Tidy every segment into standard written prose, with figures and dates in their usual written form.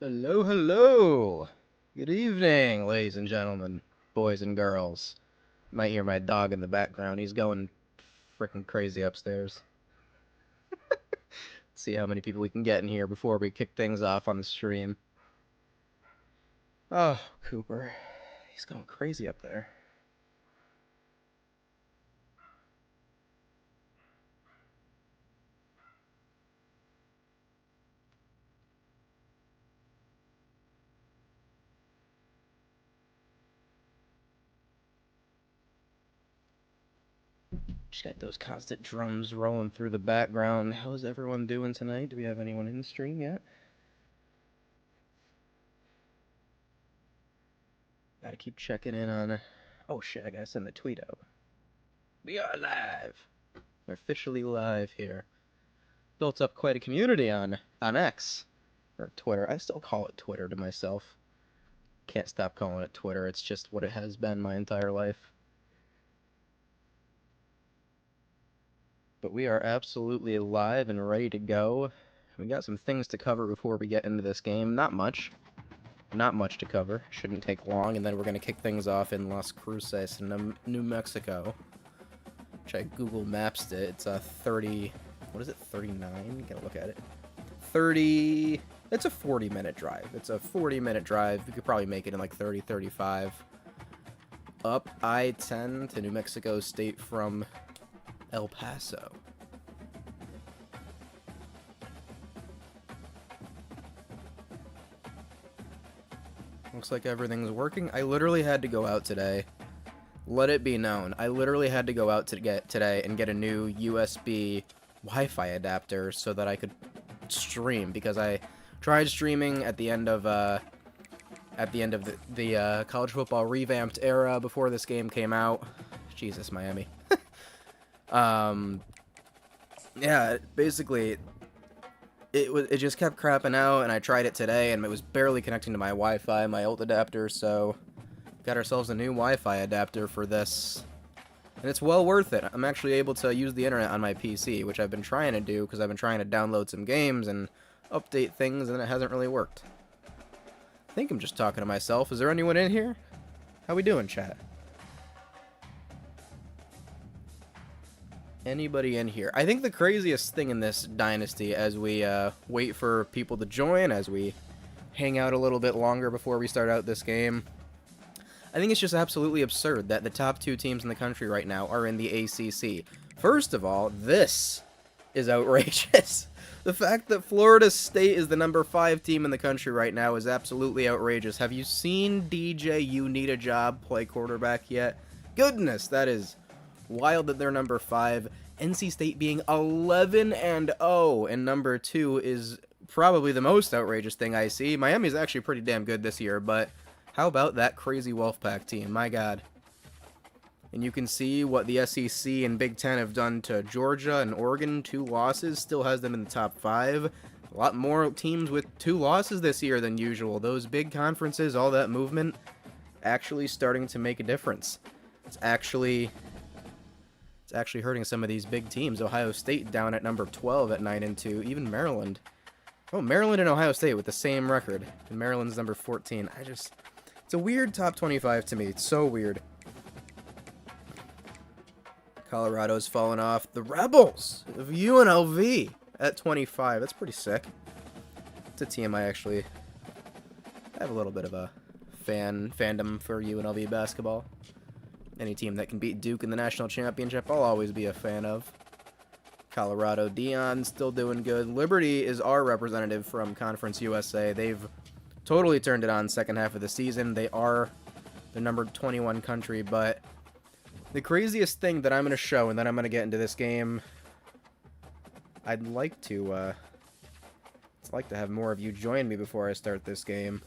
Hello, hello. Good evening, ladies and gentlemen, boys and girls. You might hear my dog in the background. He's going freaking crazy upstairs. See how many people we can get in here before we kick things off on the stream. Oh, Cooper. He's going crazy up there. Just got those constant drums rolling through the background. How's everyone doing tonight? Do we have anyone in the stream yet? Gotta keep checking in on... Oh shit, I gotta send the tweet out. We are live! We're officially live here. Built up quite a community on X, or Twitter. I still call it Twitter to myself. Can't stop calling it Twitter. It's just what it has been my entire life. But we are absolutely live and ready to go. We got some things to cover before we get into this game. Not much. Not much to cover. Shouldn't take long, and then we're going to kick things off in Las Cruces, New Mexico. Which I Google Maps it. It's a 30... What is it? 39? Gotta look at it. 30... It's a 40-minute drive. It's a 40-minute drive. You could probably make it in like 30, 35. Up I-10 to New Mexico State from El Paso. Looks like everything's working. I literally had to go out today. Let it be known. I literally had to go out today and get a new USB Wi-Fi adapter so that I could stream, because I tried streaming at the end of the college football revamped era before this game came out. Jesus, Miami. Yeah, basically it just kept crapping out, and I tried it today and it was barely connecting to my Wi-Fi, my old adapter, so got ourselves a new Wi-Fi adapter for this. And it's well worth it. I'm actually able to use the internet on my PC, which I've been trying to do because I've been trying to download some games and update things, and it hasn't really worked. I think I'm just talking to myself. Is there anyone in here? How we doing, chat? Anybody in here? I think the craziest thing in this Dynasty, as we wait for people to join, as we hang out a little bit longer before we start out this game, I think it's just absolutely absurd that the top two teams in the country right now are in the ACC. First of all, this is outrageous. The fact that Florida State is the number 5 team in the country right now is absolutely outrageous. Have you seen DJ You Need a Job play quarterback yet? Goodness, that is wild that they're number 5. NC State being 11-0 and number 2 is probably the most outrageous thing I see. Miami's actually pretty damn good this year, but how about that crazy Wolfpack team? My God. And you can see what the SEC and Big Ten have done to Georgia and Oregon. 2 losses, still has them in the top 5. A lot more teams with 2 losses this year than usual. Those big conferences, all that movement, actually starting to make a difference. It's actually hurting some of these big teams. Ohio State down at number 12 at 9-2. Even Maryland. Oh, Maryland and Ohio State with the same record. And Maryland's number 14. It's a weird top 25 to me. It's so weird. Colorado's fallen off. The Rebels of UNLV at 25. That's pretty sick. It's a team I actually have a little bit of a fandom for UNLV basketball. Any team that can beat Duke in the national championship, I'll always be a fan of. Colorado, Dion, still doing good. Liberty is our representative from Conference USA. They've totally turned it on second half of the season. They are the number 21 country, but the craziest thing that I'm going to show, and then I'm going to get into this game, I'd like to have more of you join me before I start this game.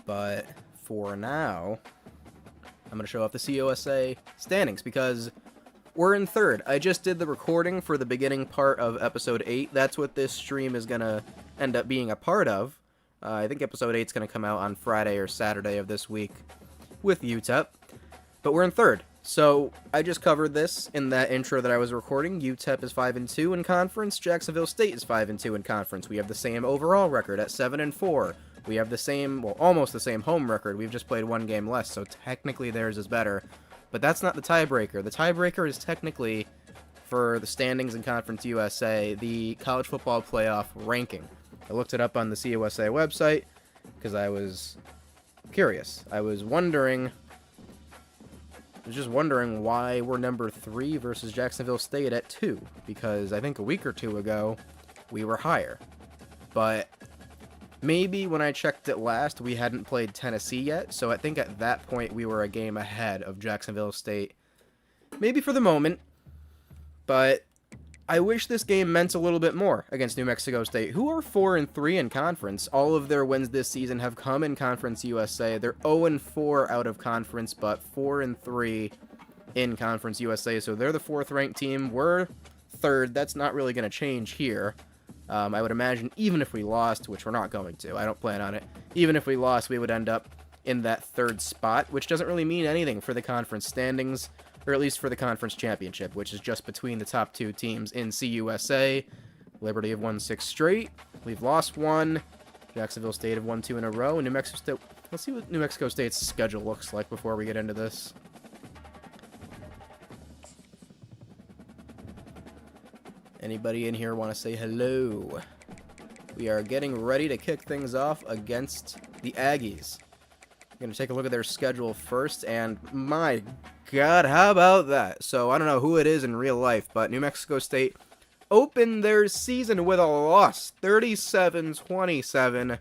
But for now, I'm going to show off the COSA standings because we're in 3rd. I just did the recording for the beginning part of Episode 8. That's what this stream is going to end up being a part of. I think Episode 8 is going to come out on Friday or Saturday of this week with UTEP. But we're in 3rd. So, I just covered this in that intro that I was recording. UTEP is 5-2 in conference. Jacksonville State is 5-2 in conference. We have the same overall record at 7-4. We have the same, well, almost the same home record. We've just played one game less, so technically theirs is better. But that's not the tiebreaker. The tiebreaker is technically, for the standings in Conference USA, the college football playoff ranking. I looked it up on the CUSA website because I was curious. I was just wondering why we're number 3 versus Jacksonville State at 2, because I think a week or two ago we were higher. But maybe when I checked it last, we hadn't played Tennessee yet, so I think at that point we were a game ahead of Jacksonville State. Maybe for the moment, but I wish this game meant a little bit more against New Mexico State, who are 4-3 in conference. All of their wins this season have come in Conference USA. They're 0-4 out of conference, but 4-3 in Conference USA, so they're the 4th ranked team. We're 3rd. That's not really going to change here. I would imagine even if we lost, which we're not going to, I don't plan on it, even if we lost, we would end up in that 3rd spot, which doesn't really mean anything for the conference standings, or at least for the conference championship, which is just between the top 2 teams in CUSA. Liberty have won 6 straight. We've lost 1. Jacksonville State have won 2 in a row. And New Mexico State, let's see what New Mexico State's schedule looks like before we get into this. Anybody in here want to say hello? We are getting ready to kick things off against the Aggies. I'm going to take a look at their schedule first, and my God, how about that? So, I don't know who it is in real life, but New Mexico State opened their season with a loss, 37-27,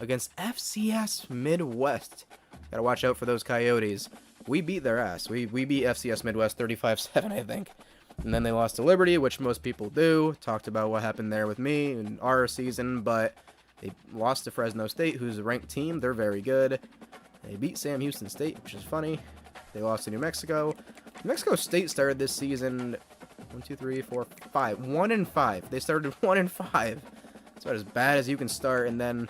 against FCS Midwest. Got to watch out for those Coyotes. We beat their ass. We beat FCS Midwest 35-7, I think. And then they lost to Liberty, which most people do. Talked about what happened there with me in our season, but they lost to Fresno State, who's a ranked team. They're very good. They beat Sam Houston State, which is funny. They lost to New Mexico. New Mexico State started this season 1-5. They started 1-5. That's about as bad as you can start, and then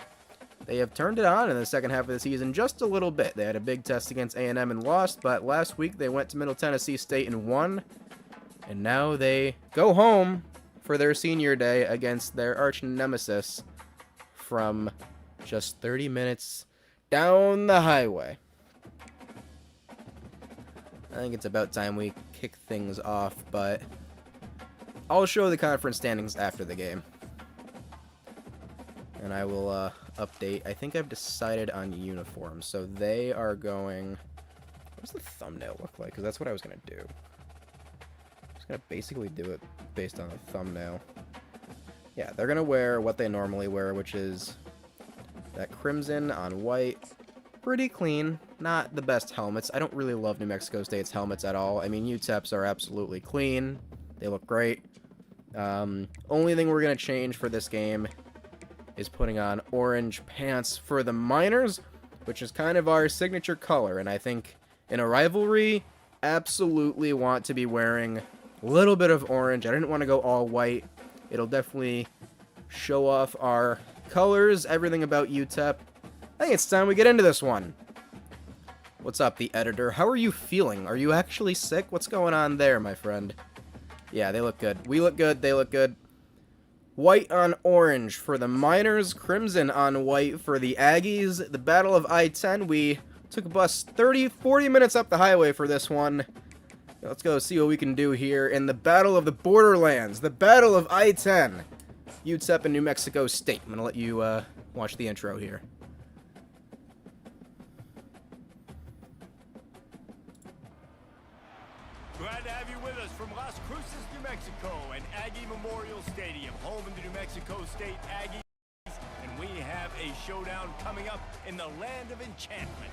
they have turned it on in the second half of the season just a little bit. They had a big test against A&M and lost, but last week they went to Middle Tennessee State and won. And now they go home for their senior day against their arch nemesis from just 30 minutes down the highway. I think it's about time we kick things off, but I'll show the conference standings after the game. And I will update. I think I've decided on uniforms, so they are going... What does the thumbnail look like? Because that's what I was going to do. Gonna basically do it based on a thumbnail. Yeah, they're gonna wear what they normally wear, which is that crimson on white. Pretty clean. Not the best helmets. I don't really love New Mexico State's helmets at all. I mean, UTEP's are absolutely clean. They look great. Only thing we're gonna change for this game is putting on orange pants for the Miners, which is kind of our signature color. And I think in a rivalry, absolutely want to be wearing a little bit of orange. I didn't want to go all white. It'll definitely show off our colors, everything about UTEP. I think it's time we get into this one. What's up, the editor? How are you feeling? Are you actually sick? What's going on there, my friend? Yeah, they look good. We look good. They look good. White on orange for the Miners. Crimson on white for the Aggies. The Battle of I-10. We took a bus 40 minutes up the highway for this one. Let's go see what we can do here in the Battle of the Borderlands, the Battle of I-10, UTEP and New Mexico State. I'm going to let you watch the intro here. Glad to have you with us from Las Cruces, New Mexico, and Aggie Memorial Stadium, home of the New Mexico State Aggies, and we have a showdown coming up in the land of enchantment.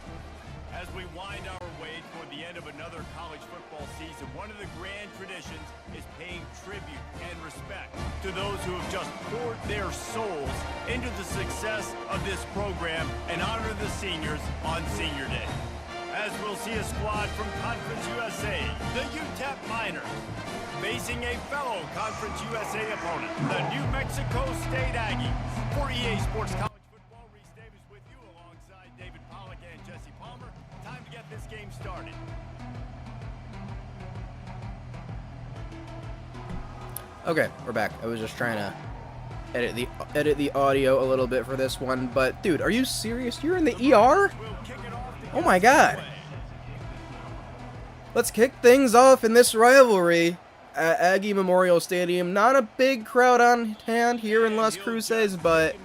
As we wind our way toward the end of another college football season, one of the grand traditions is paying tribute and respect to those who have just poured their souls into the success of this program and honor the seniors on Senior Day. As we'll see a squad from Conference USA, the UTEP Miners, facing a fellow Conference USA opponent, the New Mexico State Aggies. For EA Sports College Football, Reese Davis with you alongside David Pollock and Jesse Palmer. Time to get this game started. Okay, we're back. I was just trying to edit the audio a little bit for this one, but dude, are you serious? You're in the ER? Oh my god. Let's kick things off in this rivalry at Aggie Memorial Stadium. Not a big crowd on hand here in Las Cruces, but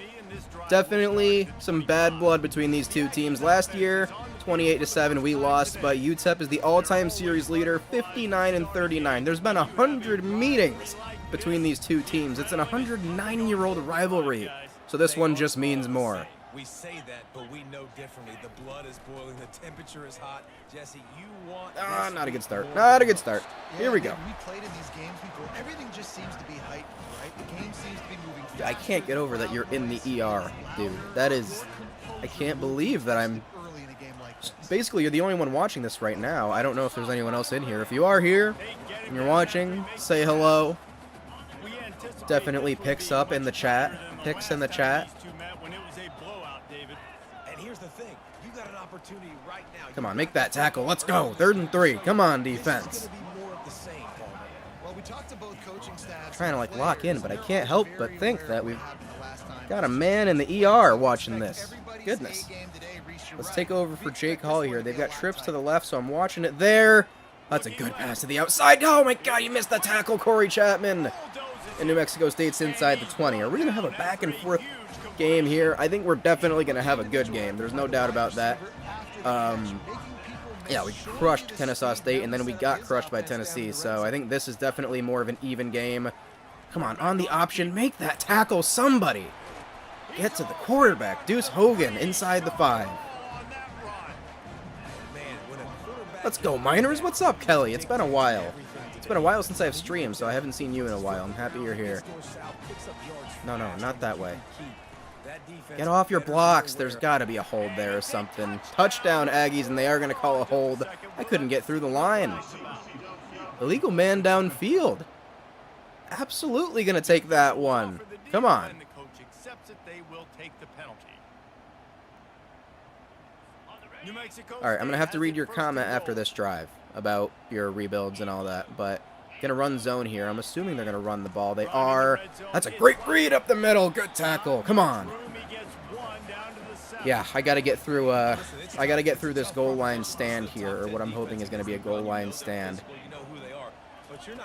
definitely some bad blood between these two teams. Last year, 28-7, we lost, but UTEP is the all-time series leader, 59-39. There's been 100 meetings between these two teams. It's an 109-year-old rivalry, so this one just means more. We say that, but we know differently. The blood is boiling, the temperature is hot. Jesse, you want... Not a good start. Not a good start. Here we go. We played in these games before. Everything just seems to be heightened, right? The game seems to be moving fast. I can't get over that you're in the ER, dude. That is... I can't believe that I'm... Basically, you're the only one watching this right now. I don't know if there's anyone else in here. If you are here and you're watching, say hello. Definitely picks up in the chat. Picks in the chat. Come on, make that tackle. Let's go. 3rd and 3. Come on, defense. Trying to like lock in, but I can't help but think that we've got a man in the ER watching this. Goodness. Let's take over for Jake Hall here. They've got trips to the left, so I'm watching it there. That's a good pass to the outside. Oh my god, you missed the tackle, Corey Chapman. And New Mexico State's inside the 20. Are we going to have a back and forth game here? I think we're definitely going to have a good game. There's no doubt about that. Yeah, we crushed Kennesaw State, and then we got crushed by Tennessee. So I think this is definitely more of an even game. Come on the option. Make that tackle, somebody. Get to the quarterback. Deuce Hogan inside the 5. Let's go, Miners. What's up, Kelly? It's been a while. It's been a while since I've streamed, so I haven't seen you in a while. I'm happy you're here. No, not that way. Get off your blocks. There's got to be a hold there or something. Touchdown, Aggies, and they are going to call a hold. I couldn't get through the line. Illegal man downfield. Absolutely going to take that one. Come on. Alright, I'm going to have to read your comment after this drive about your rebuilds and all that, but going to run zone here. I'm assuming they're going to run the ball. They are. That's a great read up the middle. Good tackle. Come on. Yeah, I got to get through this goal line stand here, or what I'm hoping is going to be a goal line stand. They're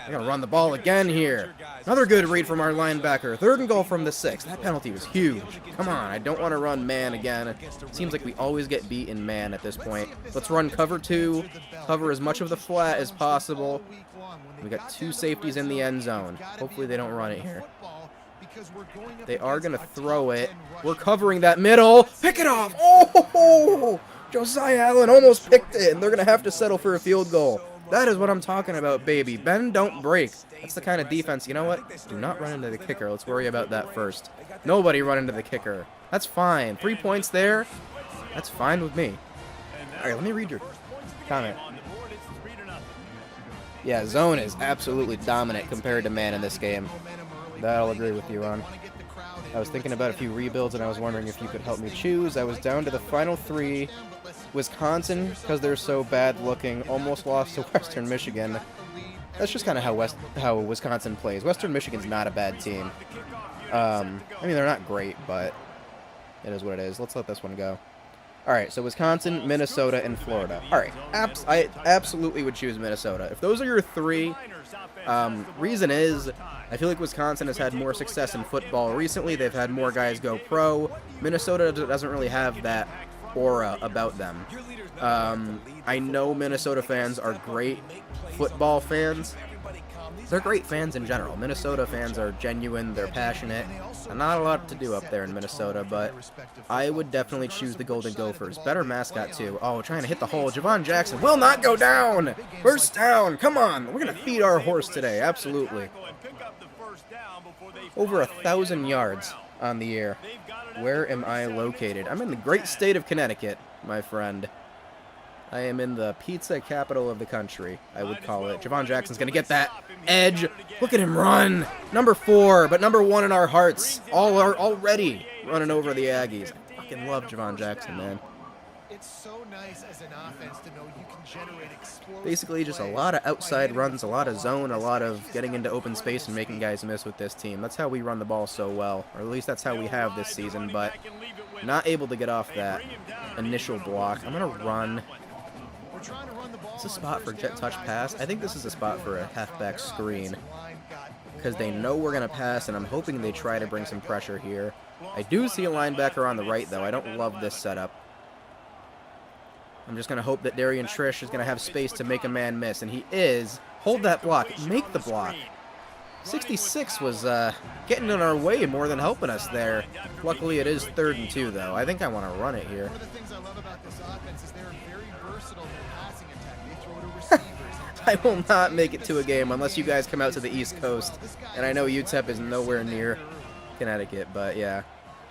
going to run the ball again here. Another good read from our linebacker. 3rd and goal from the 6. That penalty was huge. Come on, I don't want to run man again. It seems like we always get beat in man at this point. Let's run cover 2. Cover as much of the flat as possible. We got 2 safeties in the end zone. Hopefully they don't run it here. They are going to throw it. We're covering that middle. Pick it off. Oh! Josiah Allen almost picked it, and they're going to have to settle for a field goal. That is what I'm talking about, baby. Bend, don't break. That's the kind of defense. You know what? Do not run into the kicker. Let's worry about that first. Nobody run into the kicker. That's fine. 3 points there. That's fine with me. All right, let me read your comment. Yeah, zone is absolutely dominant compared to man in this game. That I'll agree with you on. I was thinking about a few rebuilds, and I was wondering if you could help me choose. I was down to the final 3. Wisconsin, because they're so bad looking, almost lost to Western Michigan. That's just kind of how Wisconsin plays. Western Michigan's not a bad team. I mean, they're not great, but it is what it is. Let's let this one go. All right, so Wisconsin, Minnesota, and Florida. All right, I absolutely would choose Minnesota. If those are your 3, reason is I feel like Wisconsin has had more success in football recently. They've had more guys go pro. Minnesota doesn't really have that aura about them. I know Minnesota fans are great football fans. They're great fans in general. Minnesota fans are genuine, they're passionate. Not a lot to do up there in Minnesota, but I would definitely choose the Golden Gophers. Better mascot, too. Oh, trying to hit the hole. Javon Jackson will not go down. First down. Come on. We're going to feed our horse today. Absolutely. Over 1,000 yards on the year. Where am I located? I'm in the great state of Connecticut, my friend. I am in the pizza capital of the country, I would call it. Javon Jackson's going to get that edge. Look at him run. Number 4, but number 1 in our hearts. All are already running over the Aggies. I fucking love Javon Jackson, man. It's so nice as an offense to know you can generate explosive Basically, just a plays lot of by outside getting runs, a the lot of ball zone, a off lot the of pass. getting into open Incredible space and making speed. guys miss with this team. That's how we run the ball so well, or at least that's how we have this season, but not able to get off that initial block. I'm going to run. We're trying to run the ball It's a on spot for first jet down, touch guys. pass. Just I think this is a spot for a remember, halfback their screen offensive line got because they know we're going to pass, and I'm hoping they try to bring some pressure here. I do see a linebacker on the right, though. I don't love this setup. I'm just going to hope that Darian Trish is going to have space to make a man miss, and he is. Hold that block. Make the block. 66 was getting in our way more than helping us there. Luckily, it is 3rd and 2, though. I think I want to run it here. One of the things I love about this offense is they're very versatile in their passing attack. They throw to receivers. I will not make it to a game unless you guys come out to the East Coast. And I know UTEP is nowhere near Connecticut, but yeah.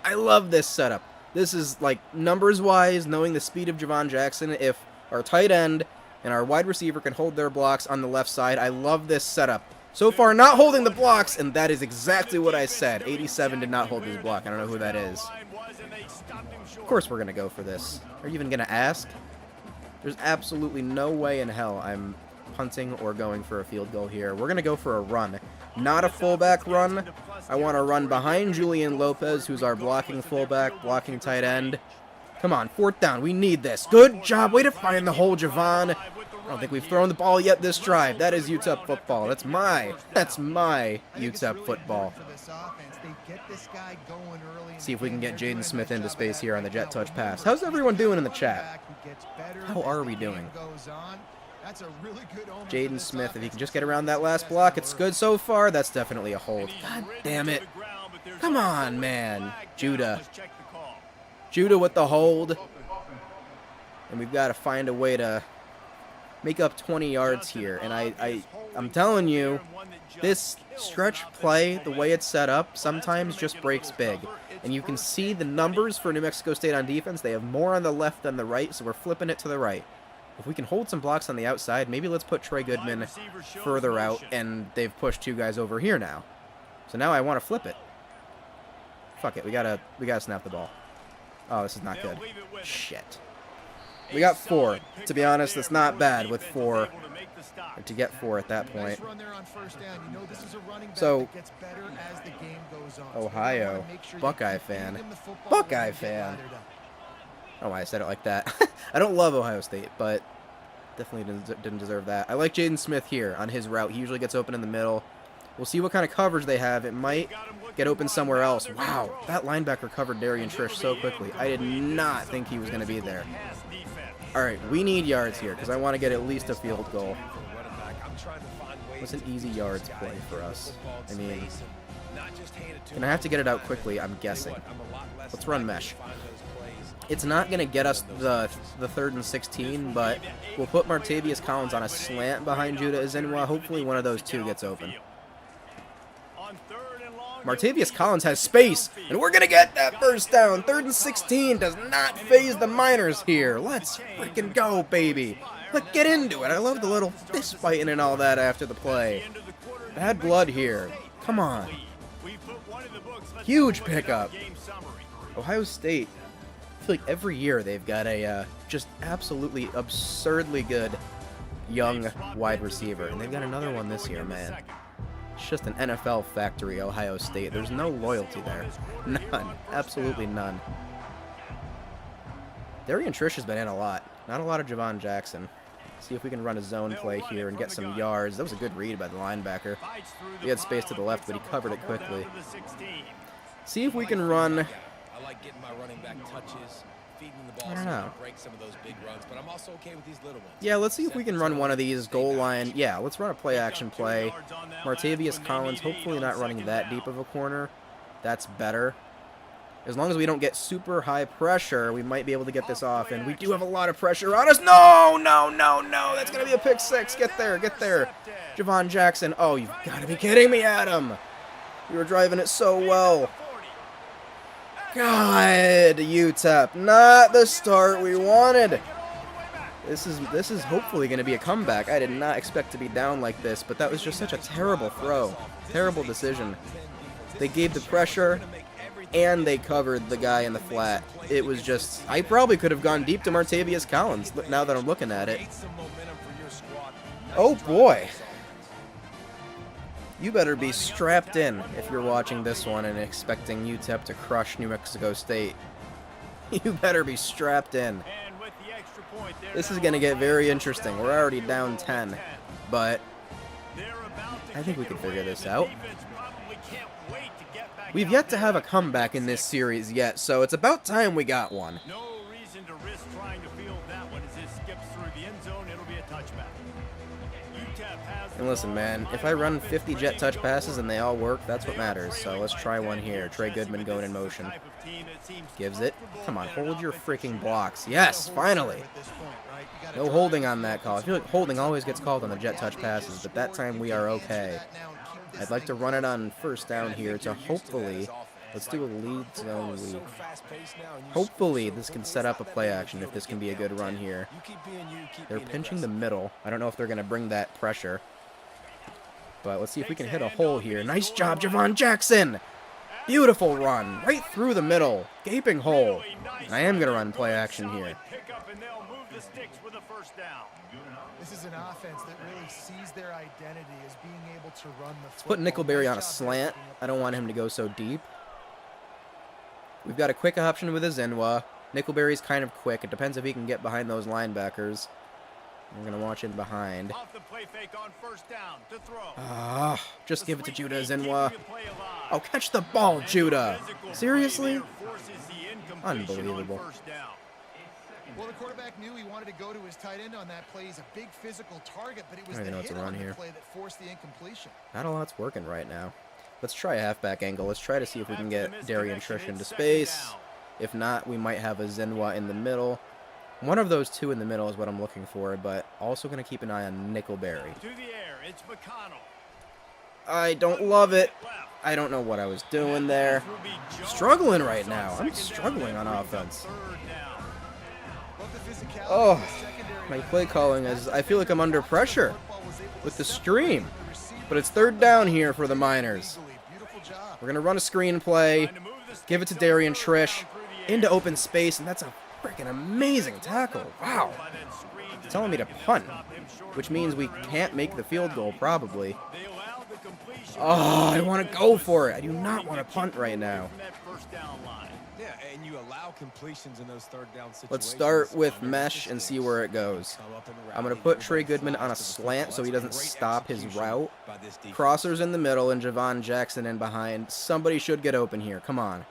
I love this setup. This is, like, numbers-wise, knowing the speed of Javon Jackson, if our tight end and our wide receiver can hold their blocks on the left side, I love this setup. So far, not holding the blocks, and that is exactly what I said. 87 did not hold his block. I don't know who that is. Of course we're going to go for this. Are you even going to ask? There's absolutely no way in hell I'm punting or going for a field goal here. We're going to go for a run. Not a fullback run. I want to run behind Julian Lopez, who's our blocking fullback, blocking tight end. Come on, 4th down. We need this. Good job. Way to find the hole, Javon. I don't think we've thrown the ball yet this drive. That is UTEP football. That's my UTEP football. See if we can get Jaden Smith into space here on the jet touch pass. How's everyone doing in the chat? How are we doing? Jaden Smith, if he can just get around that last block, it's good so far. That's definitely a hold. God damn it. Come on, man. Judah. Judah with the hold. And we've got to find a way to make up 20 yards here. And I'm telling you, this stretch play, the way it's set up, sometimes just breaks big. And you can see the numbers for New Mexico State on defense. They have more on the left than the right, so we're flipping it to the right. If we can hold some blocks on the outside, maybe let's put Trey Goodman further out, and they've pushed 2 guys over here now. So now I want to flip it. Fuck it, we gotta snap the ball. Oh, this is not good. Shit. We got 4. To be honest, that's not bad with 4. Or to get 4 at that point. So, Ohio, Buckeye fan. Buckeye fan. I don't know why I said it like that. I don't love Ohio State, but definitely didn't deserve that. I like Jaden Smith here on his route. He usually gets open in the middle. We'll see what kind of coverage they have. It might get open somewhere else. Wow, that linebacker covered Darian Trish so quickly. I did not think he was going to be there. All right, we need yards here because I want to get at least a field goal. What's an easy yards play for us? I mean, and I have to get it out quickly, I'm guessing. Let's run mesh. It's not going to get us the 3rd and 16, but we'll put Martavius Collins on a slant behind Judah Azinwa. Hopefully one of those 2 gets open. Martavius Collins has space, and we're going to get that first down. 3rd and 16 does not phase the Miners here. Let's freaking go, baby. Let's get into it. I love the little fist fighting and all that after the play. Bad blood here. Come on. Huge pickup. Ohio State, I feel like every year they've got a just absolutely absurdly good young wide receiver. And they've got another one this year, man. It's just an NFL factory, Ohio State. There's no loyalty there. None. Absolutely none. Darian Trish has been in a lot. Not a lot of Javon Jackson. See if we can run a zone play here and get some yards. That was a good read by the linebacker. He had space to the left, but he covered it quickly. See if we can run. I like getting my running back touches, feeding the ball, I don't know. break some of those big runs, but I'm also okay with these little ones. Yeah, let's see if we can run one of these goal line. Yeah, let's run a play action play. Martavius Collins, hopefully not running that deep of a corner. That's better. As long as we don't get super high pressure, we might be able to get this off. And we do have a lot of pressure on us. No, no, no, no. That's going to be a pick 6. Get there, get there. Javon Jackson. Oh, you've got to be kidding me, Adam. You were driving it so well. God, UTEP. Not the start we wanted. This is hopefully going to be a comeback. I did not expect to be down like this, but that was just such a terrible throw. Terrible decision. They gave the pressure, and they covered the guy in the flat. It was just, I probably could have gone deep to Martavius Collins, now that I'm looking at it. Oh boy. You better be strapped in if you're watching this one and expecting UTEP to crush New Mexico State. You better be strapped in. This is going to get very interesting. We're already down 10, but I think we can figure this out. We've yet to have a comeback in this series yet, so it's about time we got one. No reason to risk trying to field that one as it skips through the end zone. It'll be a touchback. And listen, man, if I run 50 jet touch passes and they all work, that's what matters. So let's try one here. Trey Goodman going in motion. Gives it. Come on, hold your freaking blocks. Yes, finally. No holding on that call. I feel like holding always gets called on the jet touch passes, but that time we are okay. I'd like to run it on first down here to hopefully, let's do a lead zone lead. Hopefully this can set up a play action if this can be a good run here. They're pinching the middle. I don't know if they're going to bring that pressure. But let's see if we can hit a hole here. Nice job, Javon Jackson! Beautiful run. Right through the middle. Gaping hole. And I am going to run play action here. This is an offense that really sees their identity as being able to run the Let's put Nickelberry on a slant. I don't want him to go so deep. We've got a quick option with a Zinwa. Nickelberry's kind of quick. It depends if he can get behind those linebackers. We're going to watch in behind. Just give it to Judah Zinwa. Oh, catch the ball, Judah. Seriously? Unbelievable. Well, the quarterback knew he wanted to go to his tight end on that play. He's a big physical target, but it was the hit on the play that forced the incompletion. Not a lot's working right now. Let's try a halfback angle. Let's try to see if we can get Darian Trish into space. If not, we might have a Zinwa in the middle. One of those two in the middle is what I'm looking for, but also going to keep an eye on Nickelberry. I don't love it. I don't know what I was doing there. Struggling right now. I'm struggling on offense. Oh, my play calling is, I feel like I'm under pressure with the stream. But it's third down here for the Miners. We're going to run a screen play, give it to Darian Trish, into open space, and that's a freaking amazing tackle. Wow. It's telling me to punt, which means we can't make the field goal, probably. Oh, I want to go for it. I do not want to punt right now. Yeah, and you allow completions in those third down situations. Let's start with mesh and see where it goes. I'm going to put Trey Goodman on a slant so he doesn't stop his route. Crossers in the middle and Javon Jackson in behind. Somebody should get open here. Come on.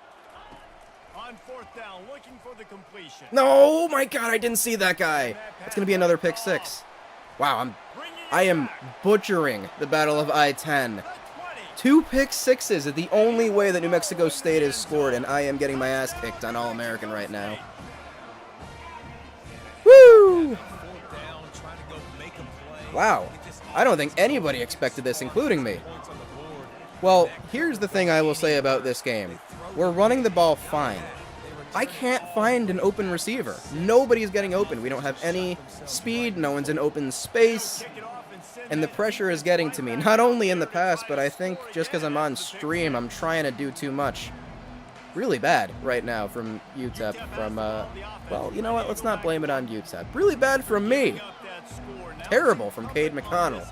On fourth down, looking for the completion. No, my God, I didn't see that guy. It's going to be another pick six. Wow, I am butchering the Battle of I-10. 2 pick sixes is the only way that New Mexico State has scored, and I am getting my ass kicked on All-American right now. Woo! Wow, I don't think anybody expected this, including me. Well, here's the thing I will say about this game. We're running the ball fine. I can't find an open receiver. Nobody's getting open. We don't have any speed. No one's in open space. And the pressure is getting to me, not only in the pass, but I think just because I'm on stream, I'm trying to do too much. Really bad right now from UTEP, well, you know what, let's not blame it on UTEP. Really bad from me. Terrible from Cade McConnell.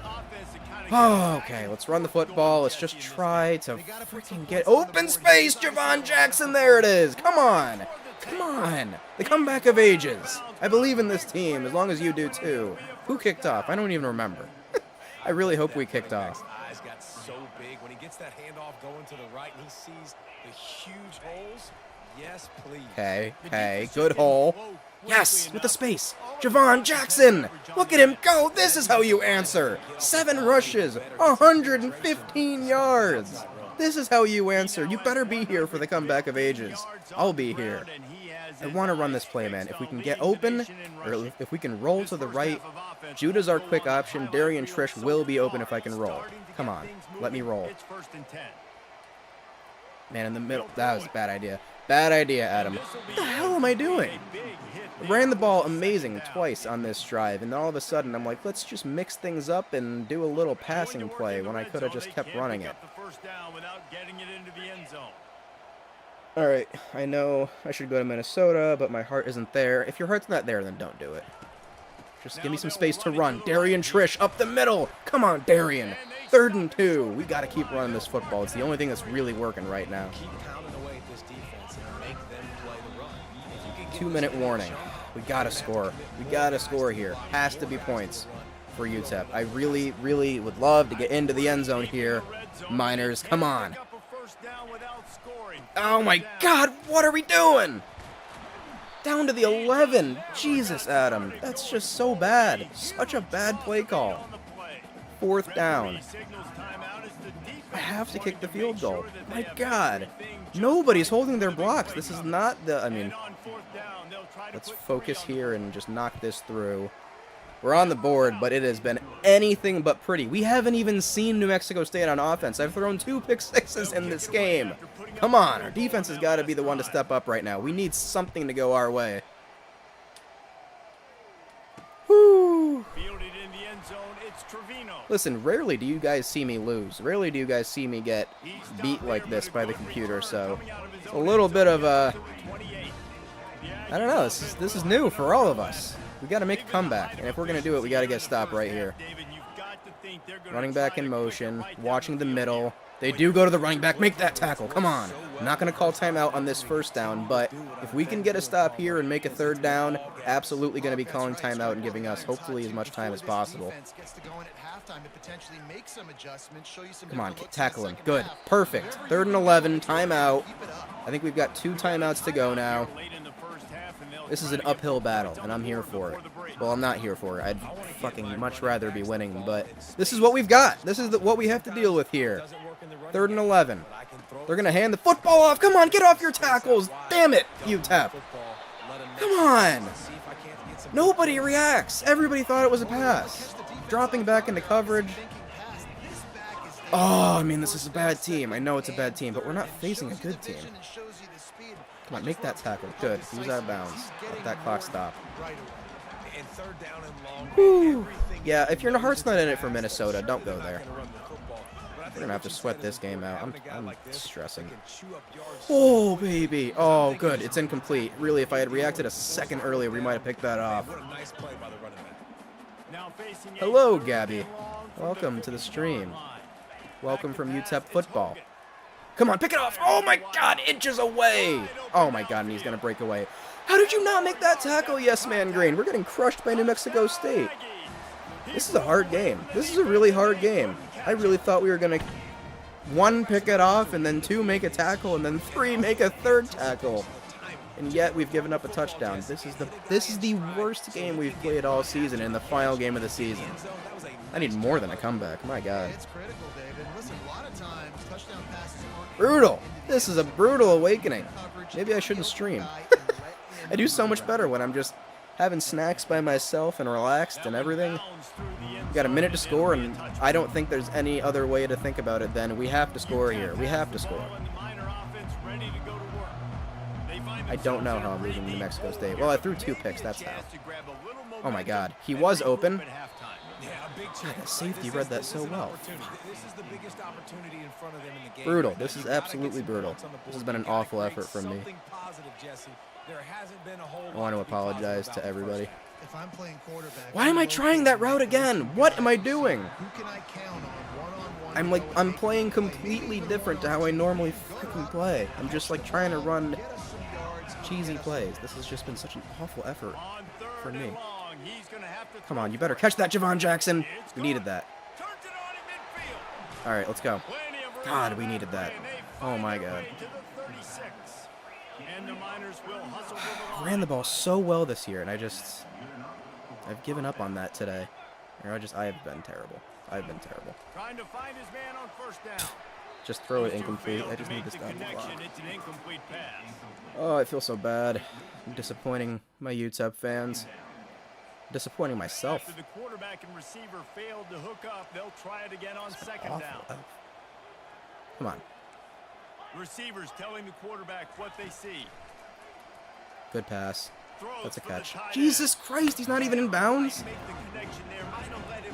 Oh, okay, let's run the football. Let's just try to freaking get open space, Javon Jackson. There it is. Come on. Come on. The comeback of ages. I believe in this team, as long as you do too. Who kicked off? I don't even remember. I really hope we kicked off. Eyes got so big when he gets that handoff going to the right and he sees the huge holes. Yes, please. Okay, good hole. Yes, with the space. Javon Jackson. Look at him go. This is how you answer. 7 rushes, 115 yards. This is how you answer. You better be here for the comeback of ages. I'll be here. I want to run this play, man. If we can get open, or if we can roll to the right, Judah's our quick option. Darian Trish will be open if I can roll. Come on, let me roll. Man, in the middle. That was a bad idea. Bad idea, Adam. What the hell am I doing? I ran the ball amazing twice on this drive, and all of a sudden I'm like, let's just mix things up and do a little passing play when I could have just kept running it. Alright, I know I should go to Minnesota, but my heart isn't there. If your heart's not there, then don't do it. Just give me some space to run. Darian Trish up the middle. Come on, Darian. 3rd and 2. We got to keep running this football. It's the only thing that's really working right now. 2-minute warning. We got to score. We got to score here. Has to be points for UTEP. I really, really would love to get into the end zone here. Miners, come on. Oh my God, what are we doing? Down to the 11. Jesus, Adam. That's just so bad. Such a bad play call. 4th down. I have to kick the field goal. My God. Nobody's holding their blocks. This is not the... I mean, let's focus here and just knock this through. We're on the board, but it has been anything but pretty. We haven't even seen New Mexico State on offense. I've thrown 2 pick sixes in this game. Come on, our defense has got to be the one to step up right now. We need something to go our way. Whoo! Listen, rarely do you guys see me lose. Rarely do you guys see me get beat like this by the computer, so it's a little bit of a... I don't know, this is new for all of us. We got to make a comeback, and if we're going to do it, we got to get stopped right here. Running back in motion, watching the middle. They do go to the running back. Make that tackle. Come on. I'm not going to call timeout on this 1st down, but if we can get a stop here and make a 3rd down, absolutely going to be calling timeout and giving us hopefully as much time as possible. Come on, tackle him. Good. Perfect. 3rd and 11. Timeout. I think we've got 2 timeouts to go now. This is an uphill battle, and I'm here for it. Well, I'm not here for it. I'd fucking much rather be winning, but this is what we've got. This is what we have to deal with here. 3rd and 11. They're going to hand the football off. Come on, get off your tackles. Damn it, UTEP. Come on. Nobody reacts. Everybody thought it was a pass. Dropping back into coverage. Oh, I mean, this is a bad team. I know it's a bad team, but we're not facing a good team. Come on, make that tackle. Good. He was out of bounds. Let that clock stop. Whew. Yeah, if your heart's not in it for Minnesota, don't go there. We're going to have to sweat this game out. I'm stressing. Oh, baby. Oh, good. It's incomplete. Really, if I had reacted a second earlier, we might have picked that off. Hello, Gabby. Welcome to the stream. Welcome from UTEP football. Come on, pick it off. Oh, my God. Inches away. Oh, my God. And he's going to break away. How did you not make that tackle, Yes Man Green? We're getting crushed by New Mexico State. This is a hard game. This is a really hard game. I really thought we were going to, 1, pick it off, and then 2, make a tackle, and then 3, make a 3rd tackle. And yet we've given up a touchdown. This is the worst game we've played all season in the final game of the season. I need more than a comeback. My God. Brutal. This is a brutal awakening. Maybe I shouldn't stream. I do so much better when I'm just having snacks by myself and relaxed and everything. We got a minute to score, and I don't think there's any other way to think about it than we have to score here. We have to score. I don't know how I'm losing New Mexico State. Well, I threw 2 picks, that's how. Oh my God. He was open. God, that safety read that so well. Brutal. This is absolutely brutal. This has been an awful effort from me. I want to apologize to everybody. Why am I trying that route again? What am I doing? I'm playing completely different to how I normally fucking play. I'm just like trying to run cheesy plays. This has just been such an awful effort for me. Come on, you better catch that, Javon Jackson. We needed that. All right, let's go. God, we needed that. Oh my God. Ran the ball so well this year, and I've given up on that today. I have been terrible. I've been terrible. Just throw it incomplete. I just need to stop the clock. Oh, I feel so bad. I'm disappointing my UTEP fans. Disappointing myself. After the quarterback and receiver failed to hook up, they'll try it again on 2nd down. Come on. Receivers telling the quarterback what they see. Good pass. That's a catch. Jesus Christ, he's not even in bounds.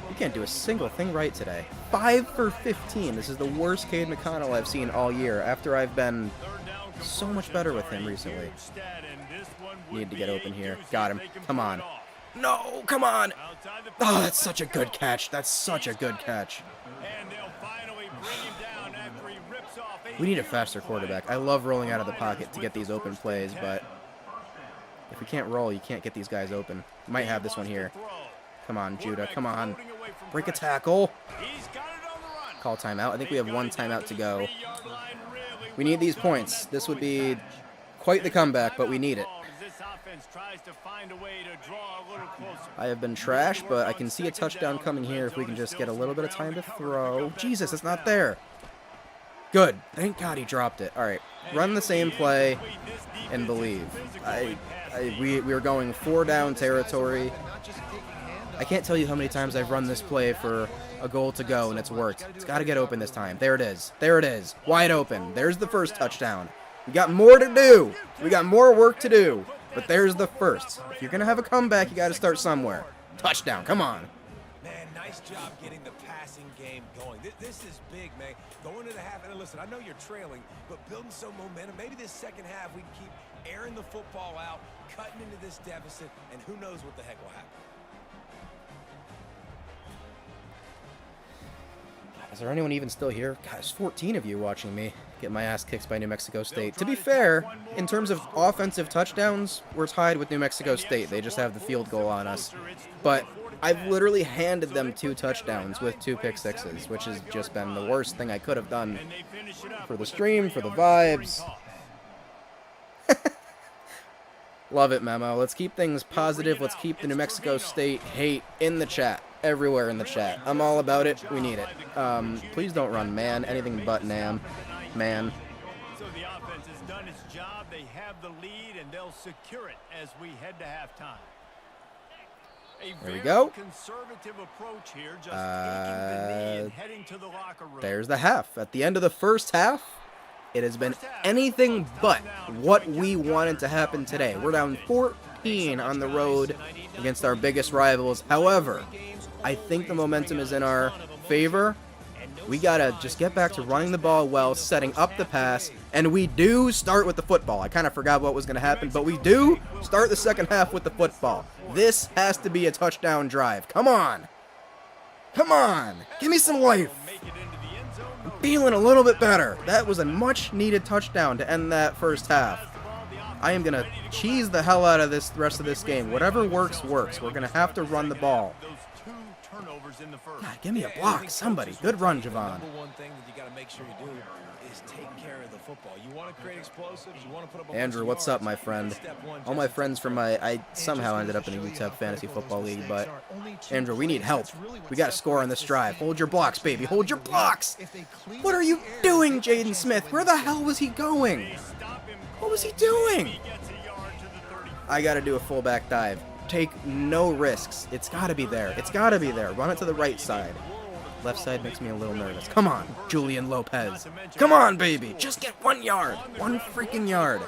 You can't do a single thing right today. 5 for 15. This is the worst Cade McConnell I've seen all year after I've been So much better with him recently. Need to get open here. Got him. Come on. No, come on. Oh, that's such a good catch. That's such a good catch. We need a faster quarterback. I love rolling out of the pocket to get these open plays, but if we can't roll, you can't get these guys open. Might have this one here. Come on, Judah. Come on. Break a tackle. Call timeout. I think we have one timeout to go. We need these points. This would be quite the comeback, but we need it. I have been trash, but I can see a touchdown coming here if we can just get a little bit of time to throw. Jesus, it's not there. Good. Thank God he dropped it. All right. Run the same play and believe. We are going 4-down territory. I can't tell you how many times I've run this play for a goal to go, and it's worked. It's got to get open this time. There it is. There it is. Wide open. There's the first touchdown. We got more to do. We got more work to do. But there's the first. If you're going to have a comeback, you got to start somewhere. Touchdown. Come on. Man, nice job getting the passing game going. This is big, man. Going to the half, and listen, I know you're trailing, but building some momentum. Maybe this second half we can keep airing the football out, cutting into this deficit, and who knows what the heck will happen. Is there anyone even still here? God, there's 14 of you watching me get my ass kicked by New Mexico State. To be fair, in terms of offensive touchdowns, we're tied with New Mexico State. They just have the field goal on us. But I've literally handed them 2 touchdowns with 2 pick sixes, which has just been the worst thing I could have done for the stream, for the vibes. Love it, Memo. Let's keep things positive. Let's keep the New Mexico State hate in the chat. Everywhere in the chat. I'm all about it. We need it. Please don't run man. Anything but man. So the offense has done its job. They have the lead, and they'll secure it as we head to halftime. There we go. Conservative approach here, just taking the knee and heading to the locker room. There's the half. At the end of the first half, it has been anything but what we wanted to happen today. We're down 14 on the road against our biggest rivals. However, I think the momentum is in our favor. We gotta just get back to running the ball well, setting up the pass, and we do start with the football. I kind of forgot what was going to happen, but we do start the second half with the football. This has to be a touchdown drive. Come on. Come on. Give me some life. I'm feeling a little bit better. That was a much-needed touchdown to end that first half. I am going to cheese the hell out of this the rest of this game. Whatever works, works. We're going to have to run the ball. God, give me a block, somebody. Good run, Javon. Number one thing that you got to make sure you do is take care of the football. You want to create explosives. You want to put up. Andrew, what's up, my friend? All my friends from I somehow ended up in a UTEP Fantasy Football League, but Andrew, we need help. We got to score on this drive. Hold your blocks, baby. Hold your blocks. What are you doing, Jaden Smith? Where the hell was he going? What was he doing? I got to do a fullback dive. Take no risks. It's got to be there. It's got to be there. Run it to the right side. Left side makes me a little nervous. Come on, Julian Lopez. Come on, baby. Just get 1 yard. 1 freaking yard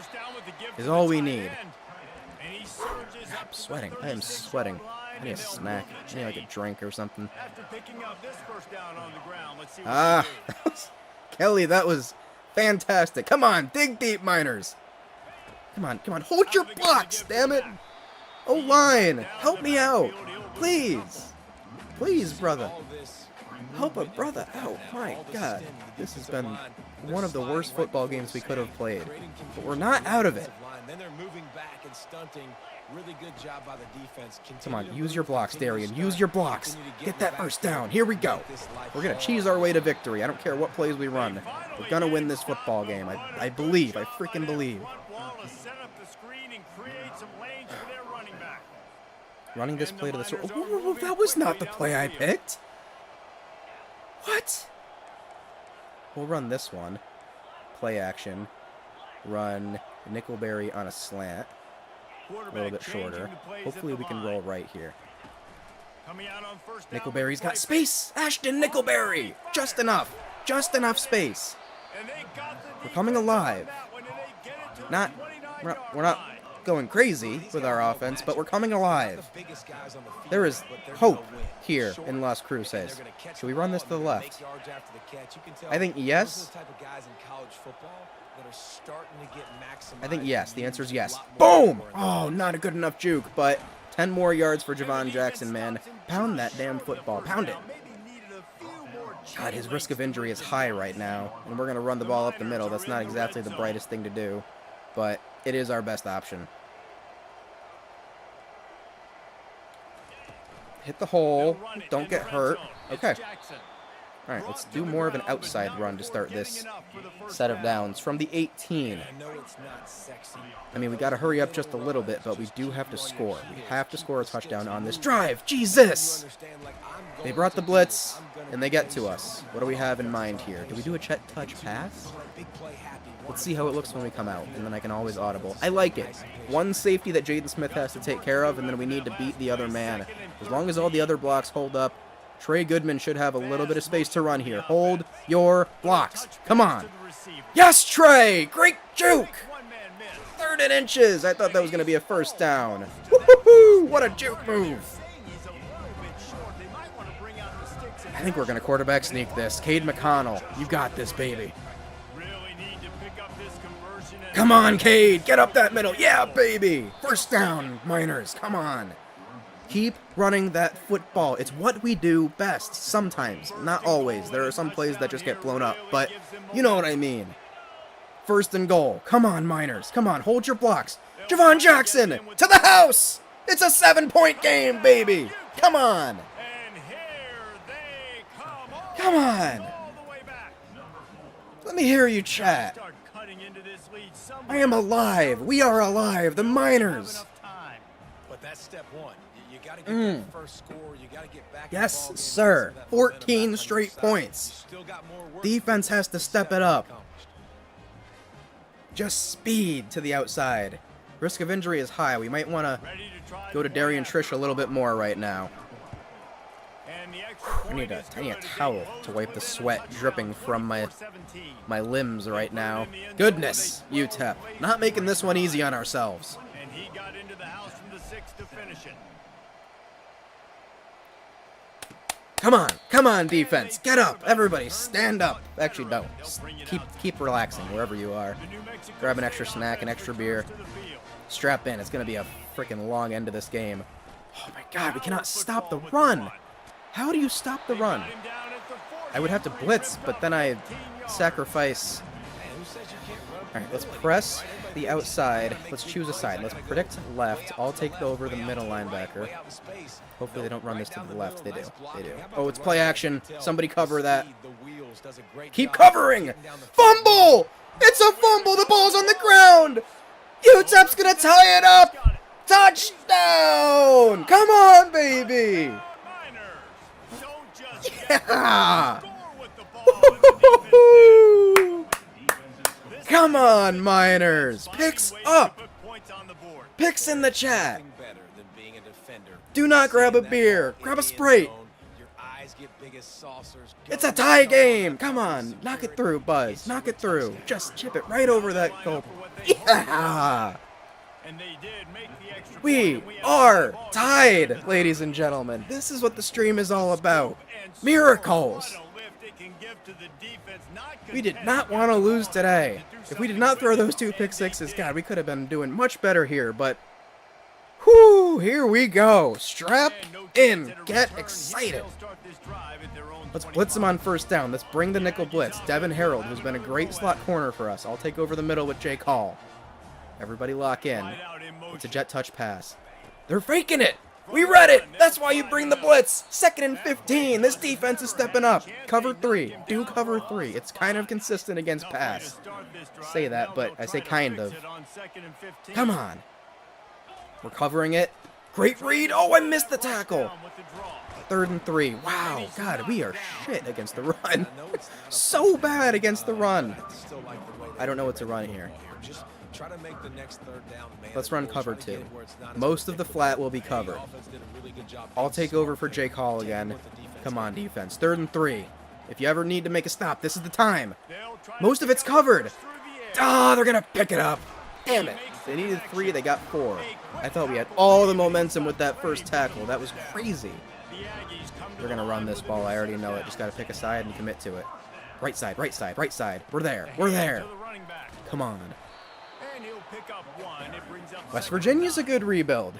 is all we need. I'm sweating. I am sweating. I need a snack. I need like a drink or something. Ah, Kelly, that was fantastic. Come on, dig deep, Miners. Come on, come on. Hold your blocks, damn it. O-line, help me out. Please. Please, brother. Help a brother out. My God. This has been one of the worst football games we could have played. But we're not out of it. Come on, use your blocks, Darian. Use your blocks. Get that first down. Here we go. We're going to cheese our way to victory. I don't care what plays we run. We're going to win this football game. I believe. I freaking believe. Running this play to the throat. Oh, that was not the play I picked. What? We'll run this one. Play action. Run Nickelberry on a slant. A little bit shorter. Hopefully we can roll right here. Nickelberry's got space. Ashton Nickelberry. Just enough. Just enough space. We're coming alive. We're not going crazy with our offense, but we're coming alive. There is hope here in Las Cruces. Should we run this to the left? I think yes. I think yes. The answer is yes. Boom! Oh, not a good enough juke, but 10 more yards for Javon Jackson, man. Pound that damn football. Pound it. God, his risk of injury is high right now, and we're going to run the ball up the middle. That's not exactly the brightest thing to do, but it is our best option. Hit the hole. Don't get hurt. Okay. All right, let's do more of an outside run to start this set of downs from the 18. I mean, we got to hurry up just a little bit, but we do have to score. We have to score a touchdown on this drive. Jesus! They brought the blitz, and they get to us. What do we have in mind here? Do we do a check touch pass? Let's see how it looks when we come out, and then I can always audible. I like it. One safety that Jaden Smith has to take care of, and then we need to beat the other man. As long as all the other blocks hold up, Trey Goodman should have a little bit of space to run here. Hold your blocks. Come on. Yes, Trey! Great juke! 3rd and inches. I thought that was going to be a first down. Woohoo! What a juke move. I think we're going to quarterback sneak this. Cade McConnell, you got this, baby. Come on, Cade. Get up that middle. Yeah, baby. First down, Miners. Come on. Keep running that football. It's what we do best. Sometimes. Not always. There are some plays that just get blown up. But you know what I mean. 1st and goal. Come on, Miners. Come on. Hold your blocks. Javon Jackson. To the house. It's a 7-point game, baby. Come on. Come on. Let me hear you chat. I am alive. We are alive. The Miners. But that's step one. You got to get that first score. You got to get back. Yes, sir. 14 straight points. Defense has to step it up. Just speed to the outside. Risk of injury is high. We might want to go to Darian Trish a little bit more right now. I need a towel to wipe the sweat dripping from my limbs right now. Goodness, UTEP. Not making this one easy on ourselves. And he got into the house from the 6 to finish it. Come on, defense. Get up. Everybody, stand up. Actually, don't. Keep relaxing wherever you are. Grab an extra snack, an extra beer. Strap in. It's going to be a freaking long end to this game. Oh, my God. We cannot stop the run. How do you stop the run? I would have to blitz, but then I sacrifice. All right, let's press the outside. Let's choose a side. Let's predict left. I'll take over the middle linebacker. Hopefully they don't run this to the left. They do. They do. Oh, it's play action. Somebody cover that. Keep covering. Fumble! It's a fumble. The ball's on the ground. UTEP's going to tie it up. Touchdown! Come on, baby. Yeah! Come on, Miners! Picks up! Picks in the chat! Do not grab a beer! Grab a Sprite! It's a tie game! Come on! Knock it through, Buzz! Knock it through! Just chip it right over that goal. Yeah! We are tied, ladies and gentlemen. This is what the stream is all about. Miracles! We did not want to lose today. If we did not throw those 2 pick sixes, God, we could have been doing much better here, but whoo, here we go. Strap in. Get excited. Let's blitz them on first down. Let's bring the nickel blitz. Devin Harold, who's been a great slot corner for us. I'll take over the middle with Jake Hall. Everybody lock in. It's a jet touch pass. They're faking it. We read it. That's why you bring the blitz. 2nd and 15. This defense is stepping up. Cover 3. Do cover 3. It's kind of consistent against pass. Say that, but I say kind of. Come on. We're covering it. Great read. Oh, I missed the tackle. 3rd and 3. Wow. God, we are shit against the run. So bad against the run. I don't know what to run here. Let's run cover 2. Most of the flat will be covered. I'll take over for Jake Hall again. Come on, defense. 3rd and 3. If you ever need to make a stop, this is the time. Most of it's covered. Ah, they're going to pick it up. Damn it. They needed 3, they got 4. I thought we had all the momentum with that first tackle. That was crazy. We're going to run this ball. I already know it. Just got to pick a side and commit to it. Right side, right side, right side. We're there. We're there. Come on. West Virginia's a good rebuild.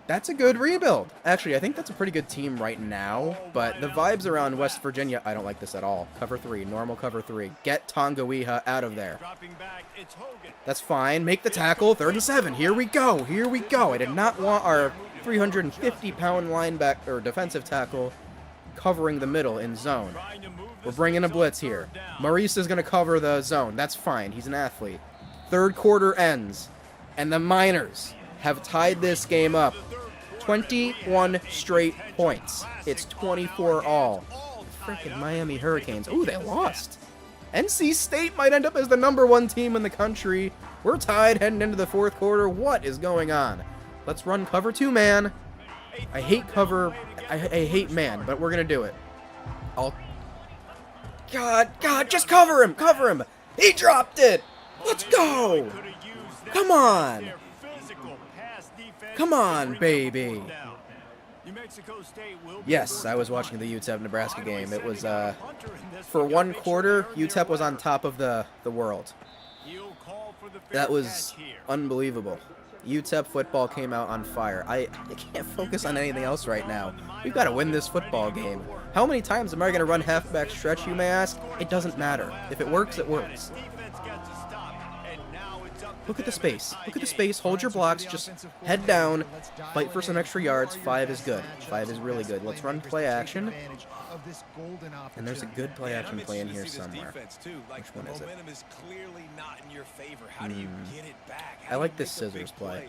That's a good rebuild. Actually, I think that's a pretty good team right now, but the vibes around West Virginia, I don't like this at all. Cover 3, normal cover 3. Get Tongawiha out of there. That's fine. Make the tackle. 3rd and 7. Here we go. Here we go. I did not want our 350-pound linebacker or defensive tackle covering the middle in zone. We're bringing a blitz here. Maurice is going to cover the zone. That's fine. He's an athlete. 3rd quarter ends, and the Miners have tied this game up. 21 straight points. It's 24 all. Freaking Miami Hurricanes. Ooh, they lost. NC State might end up as the #1 team in the country. We're tied heading into the 4th quarter. What is going on? Let's run cover 2 man. I hate cover. I hate man, but we're going to do it. God, just cover him. Cover him. He dropped it. Let's go. Come on. Come on, baby. Yes, I was watching the UTEP-Nebraska game. It was, for 1 quarter, UTEP was on top of the world. That was unbelievable. UTEP football came out on fire. I can't focus on anything else right now. We've got to win this football game. How many times am I going to run halfback stretch, you may ask? It doesn't matter. If it works, it works. Look at the space. Look at the space. Hold your blocks. Just head down. Fight for some extra yards. 5 is good. 5 is really good. Let's run play action. And there's a good play action play in here somewhere. Which one is it? I like this scissors play.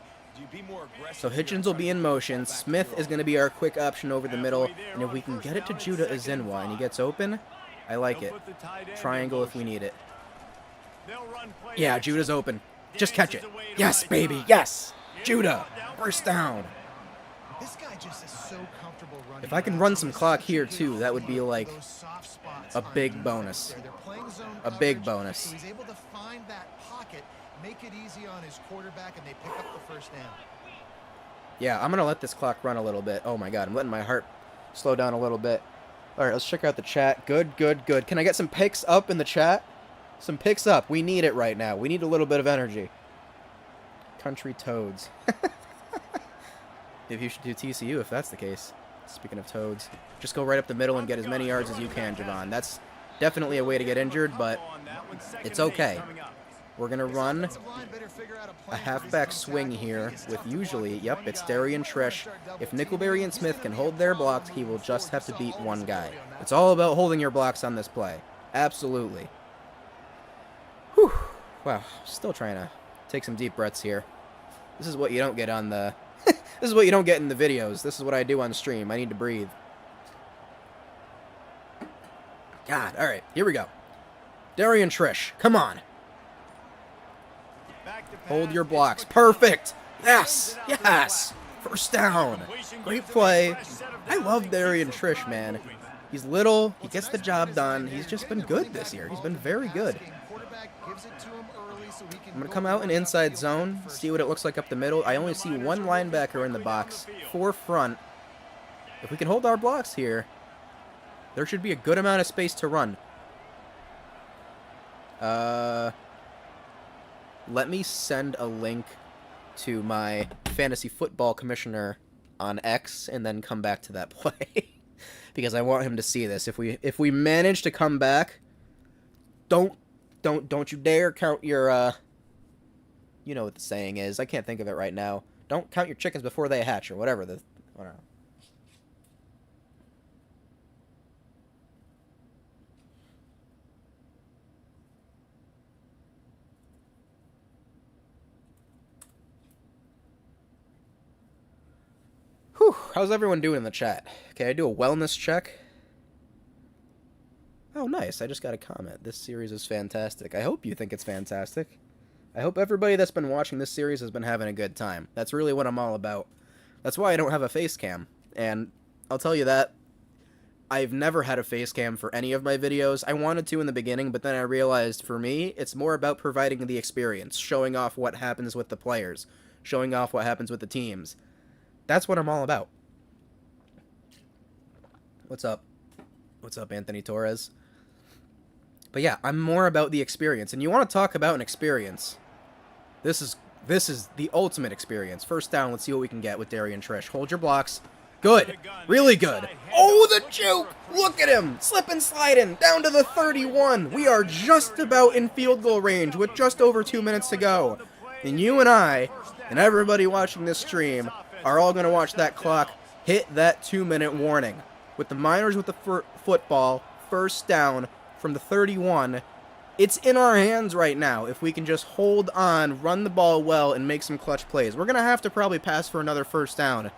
So Hitchens will be in motion. Smith is going to be our quick option over the middle. And if we can get it to Judah Azinwa and he gets open, I like it. Triangle if we need it. Yeah, Judah's open. Just catch it. Yes, baby. Yes. Judah. First down. This guy just is so comfortable running. If I can run some clock here, too, that would be like a big bonus. A big bonus. He's able to find that pocket, make it easy on his quarterback, and they pick up the first down. Yeah, I'm going to let this clock run a little bit. Oh, my God. I'm letting my heart slow down a little bit. All right, let's check out the chat. Good, good, good. Can I get some picks up in the chat? Some picks up. We need it right now. We need a little bit of energy. Country Toads. Maybe you should do TCU if that's the case. Speaking of Toads. Just go right up the middle and get as many yards as you can, Javon. That's definitely a way to get injured, but it's okay. We're going to run a halfback swing here with usually, yep, it's Darian Trish. If Nickelberry and Smith can hold their blocks, he will just have to beat one guy. It's all about holding your blocks on this play. Absolutely. Whew. Wow, still trying to take some deep breaths here. This is what you don't get on the... this is what you don't get in the videos. This is what I do on stream. I need to breathe. God, alright, here we go. Darian Trish, come on. Hold your blocks. Perfect! Yes! Yes! First down. Great play. I love Darian Trish, man. He's little. He gets the job done. He's just been good this year. He's been very good. I'm going to come out in inside zone, see what it looks like up the middle. I only see one linebacker in the box, 4 front. If we can hold our blocks here, there should be a good amount of space to run. Let me send a link to my fantasy football commissioner on X and then come back to that play. Because I want him to see this. If we manage to come back, don't you dare count your you know what the saying is. I can't think of it right now. Don't count your chickens before they hatch or whatever the I don't know. Whew, how's everyone doing in the chat? Okay, I do a wellness check. Oh, nice. I just got a comment. This series is fantastic. I hope you think it's fantastic. I hope everybody that's been watching this series has been having a good time. That's really what I'm all about. That's why I don't have a face cam. And I'll tell you that I've never had a face cam for any of my videos. I wanted to in the beginning, but then I realized for me, it's more about providing the experience, showing off what happens with the players, showing off what happens with the teams. That's what I'm all about. What's up? What's up, Anthony Torres? But yeah, I'm more about the experience. And you want to talk about an experience. This is the ultimate experience. First down, let's see what we can get with Darian Trish. Hold your blocks. Good. Really good. Oh, the juke! Look at him! Slip and sliding down to the 31. We are just about in field goal range with just over 2 minutes to go. And you and I, and everybody watching this stream, are all going to watch that clock hit that 2-minute warning. With the Miners with the football, first down from the 31, it's in our hands right now if we can just hold on, run the ball well, and make some clutch plays. We're going to have to probably pass for another first down.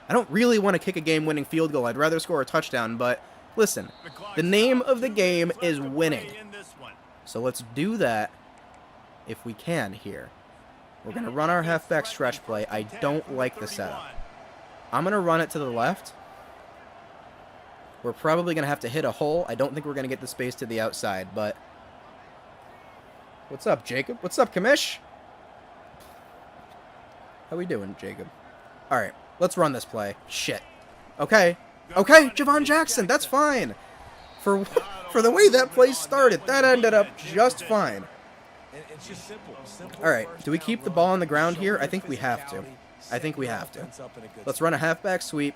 I don't really want to kick a game-winning field goal. I'd rather score a touchdown, but listen, the name of the game is winning. So let's do that if we can here. We're going to run our halfback stretch play. I don't like the setup. I'm going to run it to the left. We're probably going to have to hit a hole. I don't think we're going to get the space to the outside, but... What's up, Jacob? What's up, Kamish? How we doing, Jacob? Alright, let's run this play. Shit. Okay. Okay, Javon Jackson, that's fine. For the way that play started, that ended up just fine. Alright, do we keep the ball on the ground here? I think we have to. I think we have to. Let's run a halfback sweep.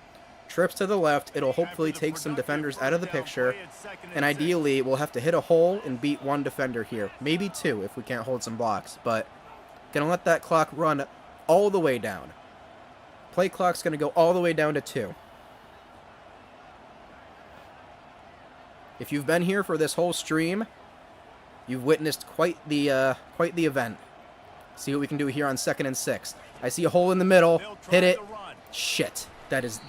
Trips to the left. It'll hopefully take some defenders out of the picture. And ideally, we'll have to hit a hole and beat one defender here. Maybe two if we can't hold some blocks. But gonna let that clock run all the way down. Play clock's gonna go all the way down to 2. If you've been here for this whole stream, you've witnessed quite the event. See what we can do here on 2nd and 6. I see a hole in the middle. Hit it. Shit. That is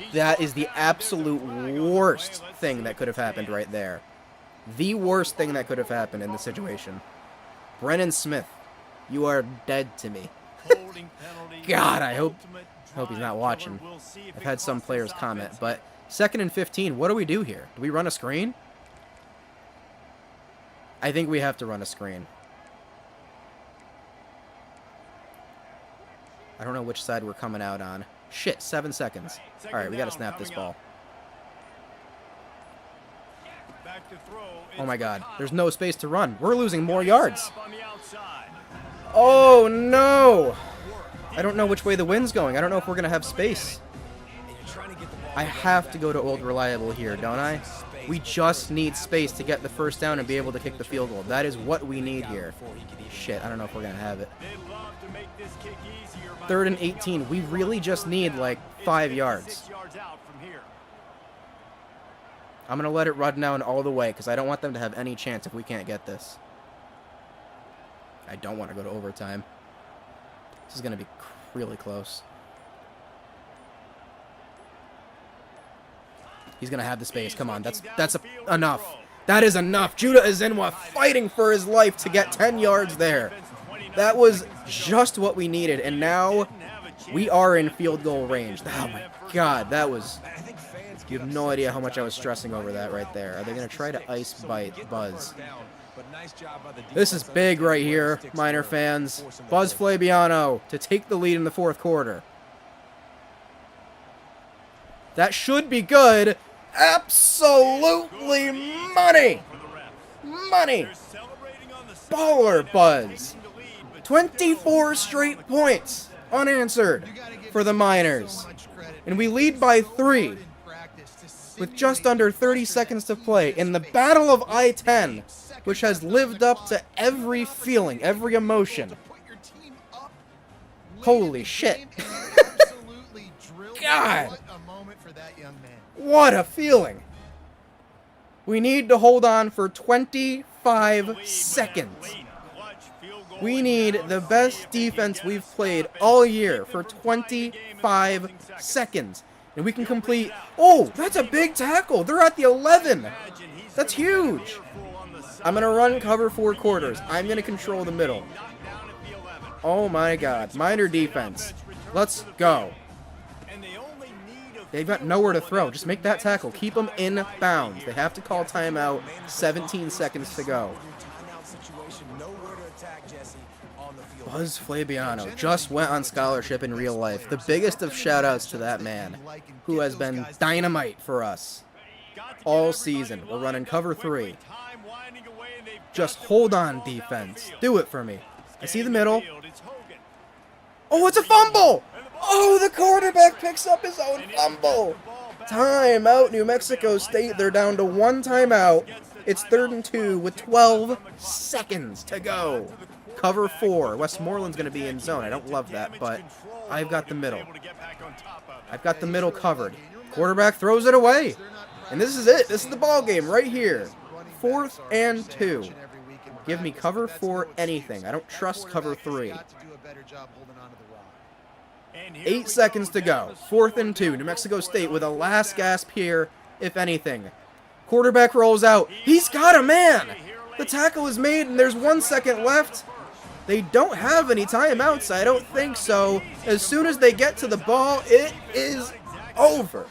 the absolute worst thing that could have happened right there. The worst thing that could have happened in this situation. Brennan Smith, you are dead to me. God, I hope he's not watching. I've had some players comment, but 2nd and 15, what do we do here? Do we run a screen? I think we have to run a screen. I don't know which side we're coming out on. Shit, 7 seconds. Alright, we gotta snap this ball. Oh my god, there's no space to run. We're losing more yards. Oh no! I don't know which way the wind's going. I don't know if we're gonna have space. I have to go to old reliable here, don't I? We just need space to get the first down and be able to kick the field goal. That is what we need here. Shit, I don't know if we're gonna have it. 3rd and 18. We really just need like 5 yards. I'm gonna let it run down all the way because I don't want them to have any chance if we can't get this. I don't want to go to overtime. This is gonna be really close. He's gonna have the space. Come on, that's enough. That is enough. Judah Azinwa fighting for his life to get 10 yards there. That was just what we needed, and now we are in field goal range. Oh my god, that was... You have no idea how much I was stressing over that right there. Are they going to try to ice bite Buzz? This is big right here, Miner fans. Buzz Flabiano to take the lead in the 4th quarter. That should be good. Absolutely money! Money! Baller Buzz. 24 straight points unanswered for the Miners. And we lead by 3 with just under 30 seconds to play in the Battle of I-10, which has lived up to every feeling, every emotion. Holy shit. God. What a feeling. We need to hold on for 25 seconds. We need the best defense we've played all year for 25 seconds. And we can complete... Oh, that's a big tackle. They're at the 11. That's huge. I'm going to run cover 4 quarters. I'm going to control the middle. Oh my god. Miner defense. Let's go. They've got nowhere to throw. Just make that tackle. Keep them in bounds. They have to call timeout. 17 seconds to go. Buzz Flabiano just went on scholarship in real life. The biggest of shout-outs to that man, who has been dynamite for us all season. We're running cover 3. Just hold on, defense. Do it for me. I see the middle. Oh, it's a fumble! Oh, the quarterback picks up his own fumble. Timeout, New Mexico State. They're down to 1 timeout. It's 3rd and 2 with 12 seconds to go. Cover 4. Westmoreland's going to be in zone. I don't love that, but I've got the middle. I've got the middle covered. Quarterback throws it away. And this is it. This is the ball game right here. 4th and 2. Give me cover 4 anything. I don't trust cover 3. 8 seconds to go. 4th and 2. New Mexico State with a last gasp here, if anything. Quarterback rolls out. He's got a man. The tackle is made, and there's 1 second left. They don't have any timeouts. I don't think so. As soon as they get to the ball, it is over.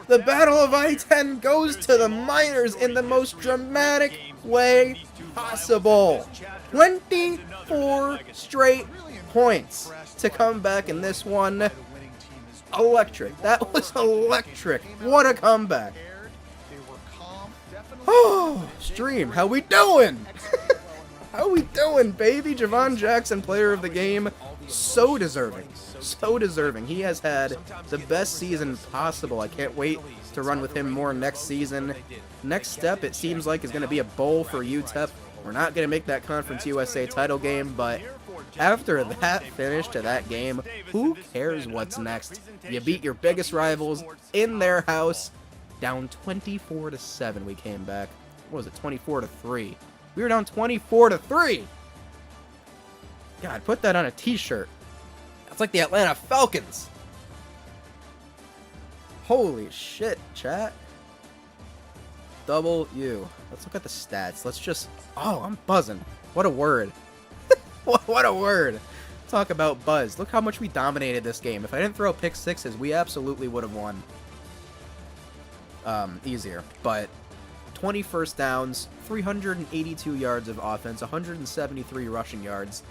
The Battle of I-10 goes to the Miners in the most dramatic way possible. 24 straight points to come back in this one. Electric. That was electric. What a comeback. Oh, stream. How we doing? How we doing, baby? Javon Jackson, player of the game. So deserving. So deserving. He has had the best season possible. I can't wait to run with him more next season. Next step, it seems like, is going to be a bowl for UTEP. We're not going to make that Conference USA title game, but after that finish to that game, who cares what's next? You beat your biggest rivals in their house. Down 24-7 we came back. What was it, 24-3? We were down 24-3! God, put that on a t-shirt. That's like the Atlanta Falcons. Holy shit, chat. W. Let's look at the stats. Let's just... Oh, I'm buzzing. What a word. What a word. Talk about buzz. Look how much we dominated this game. If I didn't throw pick sixes, we absolutely would have won. Easier. But 20 first downs, 382 yards of offense, 173 rushing yards.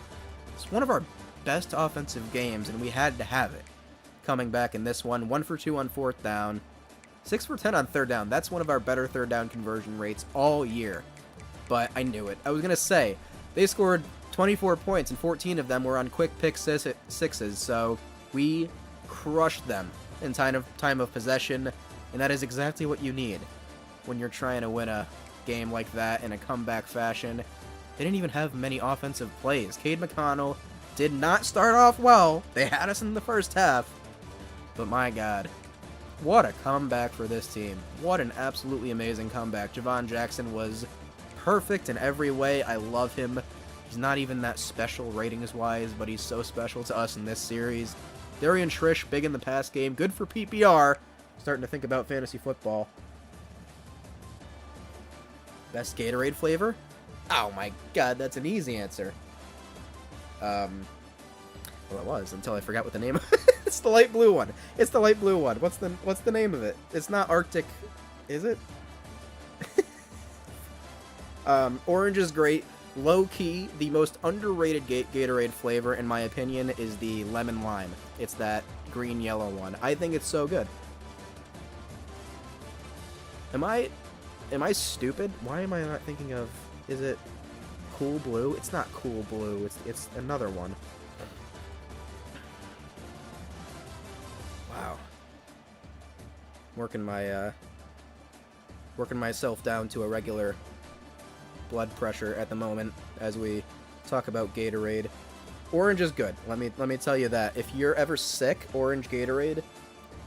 It's one of our best offensive games, and we had to have it. Coming back in this one, 1 for 2 on 4th down, 6 for 10 on 3rd down. That's one of our better 3rd down conversion rates all year. But I knew it. I was going to say, they scored 24 points, and 14 of them were on quick pick sixes, so we crushed them in time of possession, and that is exactly what you need when you're trying to win a game like that in a comeback fashion. They didn't even have many offensive plays. Cade McConnell did not start off well. They had us in the first half, but my God, what a comeback for this team. What an absolutely amazing comeback. Javon Jackson was perfect in every way. I love him. He's not even that special ratings-wise, but he's so special to us in this series. Darian Trish, big in the pass game. Good for PPR. Starting to think about fantasy football. Best Gatorade flavor? Oh my God, that's an easy answer. Well, it was until I forgot what the name. It's the light blue one. It's the light blue one. What's the name of it? It's not Arctic, is it? Orange is great. Low key, the most underrated Gatorade flavor, in my opinion, is the lemon lime. It's that green yellow one. I think it's so good. Am I stupid? Why am I not thinking of? Is it Cool Blue? It's not Cool Blue. It's another one. Wow. Working myself down to a regular blood pressure at the moment as we talk about Gatorade. Orange is good. Let me tell you that. If you're ever sick, orange Gatorade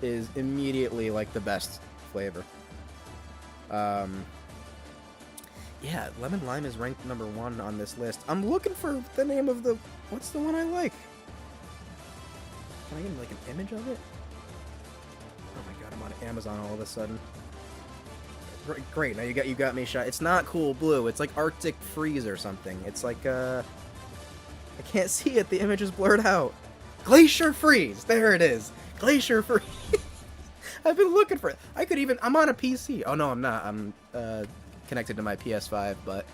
is immediately like the best flavor. Yeah, lemon lime is ranked number 1 on this list. I'm looking for the name of the... What's the one I like? Can I get like an image of it? Oh my God, I'm on Amazon all of a sudden. Great, now you got me shot. It's not Cool Blue. It's like Arctic Freeze or something. It's like I can't see it. The image is blurred out. Glacier Freeze. There it is. Glacier Freeze. I've been looking for it. I'm on a PC. Oh, no, I'm not. I'm connected to my PS5, but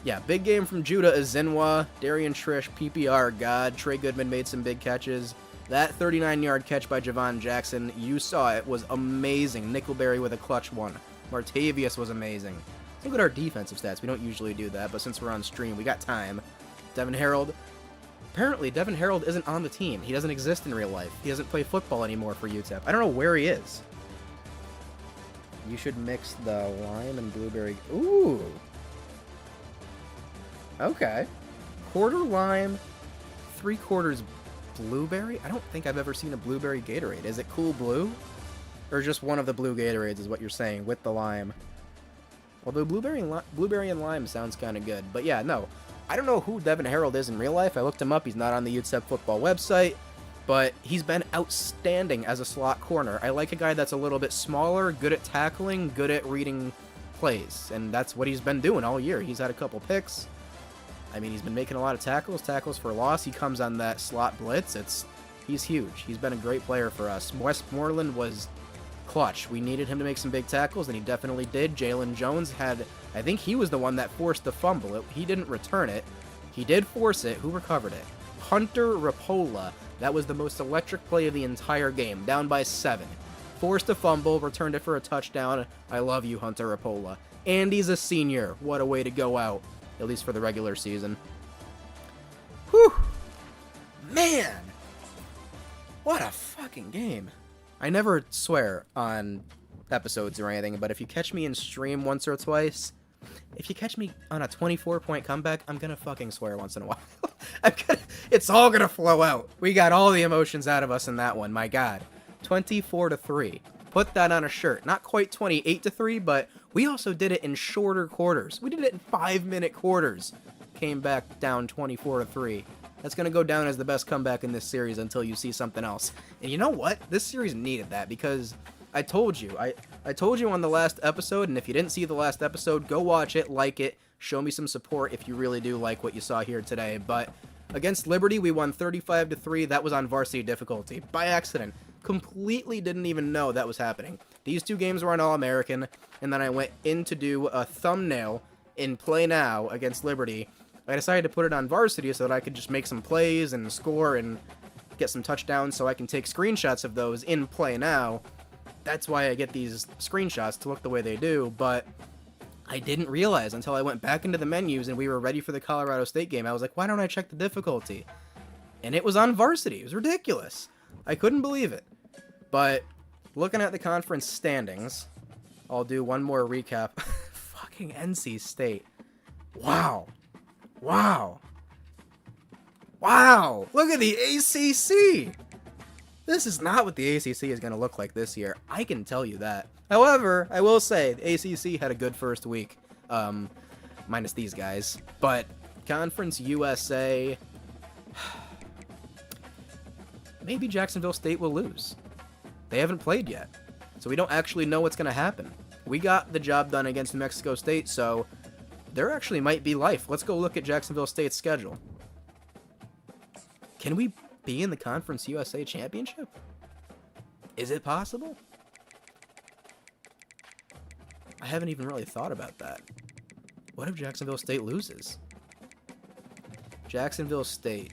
yeah, big game from Judah Azinwa, Darian Trish, PPR God, Trey Goodman made some big catches. That 39-yard catch by Javon Jackson, you saw it, was amazing. Nickelberry with a clutch one. Martavius was amazing. Look at our defensive stats. We don't usually do that, but since we're on stream, we got time. Devin Harold. Apparently, Devin Harold isn't on the team. He doesn't exist in real life. He doesn't play football anymore for UTEP. I don't know where he is. You should mix the lime and blueberry. Ooh. Okay. Quarter lime, 3/4 blueberry? I don't think I've ever seen a blueberry Gatorade. Is it Cool Blue? Or just one of the blue Gatorades is what you're saying, with the lime. Although blueberry and lime sounds kind of good. But yeah, no. I don't know who Devin Harold is in real life. I looked him up. He's not on the UTEP football website. But he's been outstanding as a slot corner. I like a guy that's a little bit smaller, good at tackling, good at reading plays. And that's what he's been doing all year. He's had a couple picks. I mean, he's been making a lot of tackles for loss. He comes on that slot blitz. He's huge. He's been a great player for us. Westmoreland was clutch. We needed him to make some big tackles, and he definitely did. Jalen Jones I think he was the one that forced the fumble. He didn't return it. He did force it. Who recovered it? Hunter Rapola. That was the most electric play of the entire game. Down by 7. Forced a fumble, returned it for a touchdown. I love you, Hunter Rapola. And he's a senior. What a way to go out. At least for the regular season. Whew! Man! What a fucking game. I never swear on episodes or anything, but if you catch me in stream once or twice, if you catch me on a 24-point comeback, I'm gonna fucking swear once in a while. It's all gonna flow out. We got all the emotions out of us in that one, my god. 24-3. Put that on a shirt. Not quite 28-3, but we also did it in shorter quarters. We did it in 5-minute quarters. Came back down 24-3. That's going to go down as the best comeback in this series until you see something else. And you know what? This series needed that because I told you. I told you on the last episode, and if you didn't see the last episode, go watch it, like it, show me some support if you really do like what you saw here today. But against Liberty, we won 35-3. That was on varsity difficulty. By accident. Completely didn't even know that was happening. These two games were on All-American, and then I went in to do a thumbnail in Play Now against Liberty. I decided to put it on varsity so that I could just make some plays and score and get some touchdowns so I can take screenshots of those in Play Now. That's why I get these screenshots to look the way they do, but I didn't realize until I went back into the menus and we were ready for the Colorado State game. I was like, why don't I check the difficulty? And it was on varsity. It was ridiculous. I couldn't believe it. But looking at the conference standings, I'll do one more recap. Fucking NC State. Wow. Wow. Wow. Look at the ACC. This is not what the ACC is going to look like this year. I can tell you that. However, I will say the ACC had a good first week. Minus these guys. But Conference USA... Maybe Jacksonville State will lose. They haven't played yet, so we don't actually know what's going to happen. We got the job done against New Mexico State, so there actually might be life. Let's go look at Jacksonville State's schedule. Can we be in the Conference USA Championship? Is it possible? I haven't even really thought about that. What if Jacksonville State loses? Jacksonville State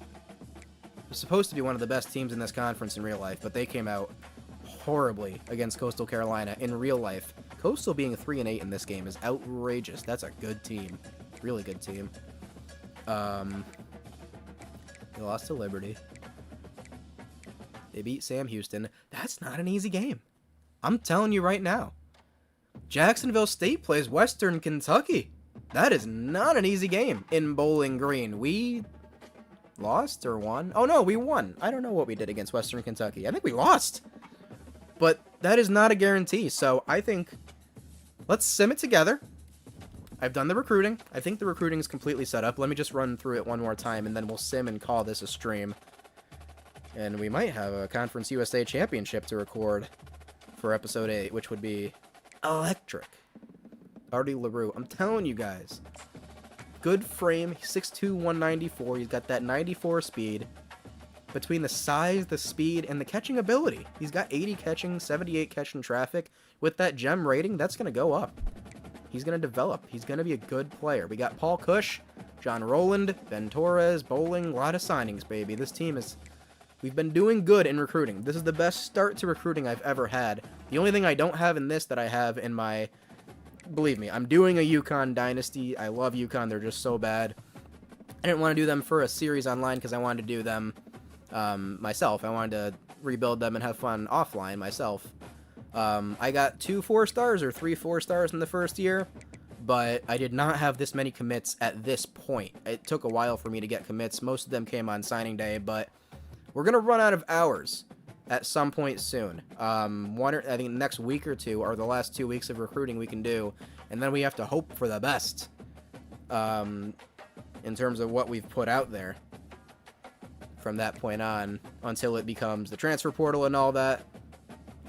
was supposed to be one of the best teams in this conference in real life, but they came out horribly against Coastal Carolina in real life. Coastal being 3-8 in this game is outrageous. That's a good team. Really good team. They lost to Liberty. They beat Sam Houston. That's not an easy game. I'm telling you right now. Jacksonville State plays Western Kentucky. That is not an easy game in Bowling Green. We lost or won? Oh no, we won. I don't know what we did against Western Kentucky. I think we lost. But that is not a guarantee, so I think let's sim it together. I've done the recruiting. I think the recruiting is completely set up. Let me just run through it one more time, and then we'll sim and call this a stream. And we might have a Conference USA Championship to record for Episode 8, which would be electric. Artie LaRue. I'm telling you guys. Good frame. 6'2", 194. He's got that 94 speed. between the size, the speed, and the catching ability. He's got 80 catching, 78 catching traffic. With that gem rating, that's going to go up. He's going to develop. He's going to be a good player. We got Paul Cush, John Rowland, Ben Torres, Bowling, a lot of signings, baby. This team is... We've been doing good in recruiting. This is the best start to recruiting I've ever had. The only thing I don't have in this that I have in my... Believe me, I'm doing a UConn Dynasty. I love UConn. They're just so bad. I didn't want to do them for a series online because I wanted to do them myself. I wanted to rebuild them and have fun offline myself. I got 2 4-stars or 3 4-stars in the first year, but I did not have this many commits at this point. It took a while for me to get commits. Most of them came on signing day, but we're going to run out of hours at some point soon. I think next week or two are the last 2 weeks of recruiting we can do, and then we have to hope for the best in terms of what we've put out there from that point on until it becomes the transfer portal and all that.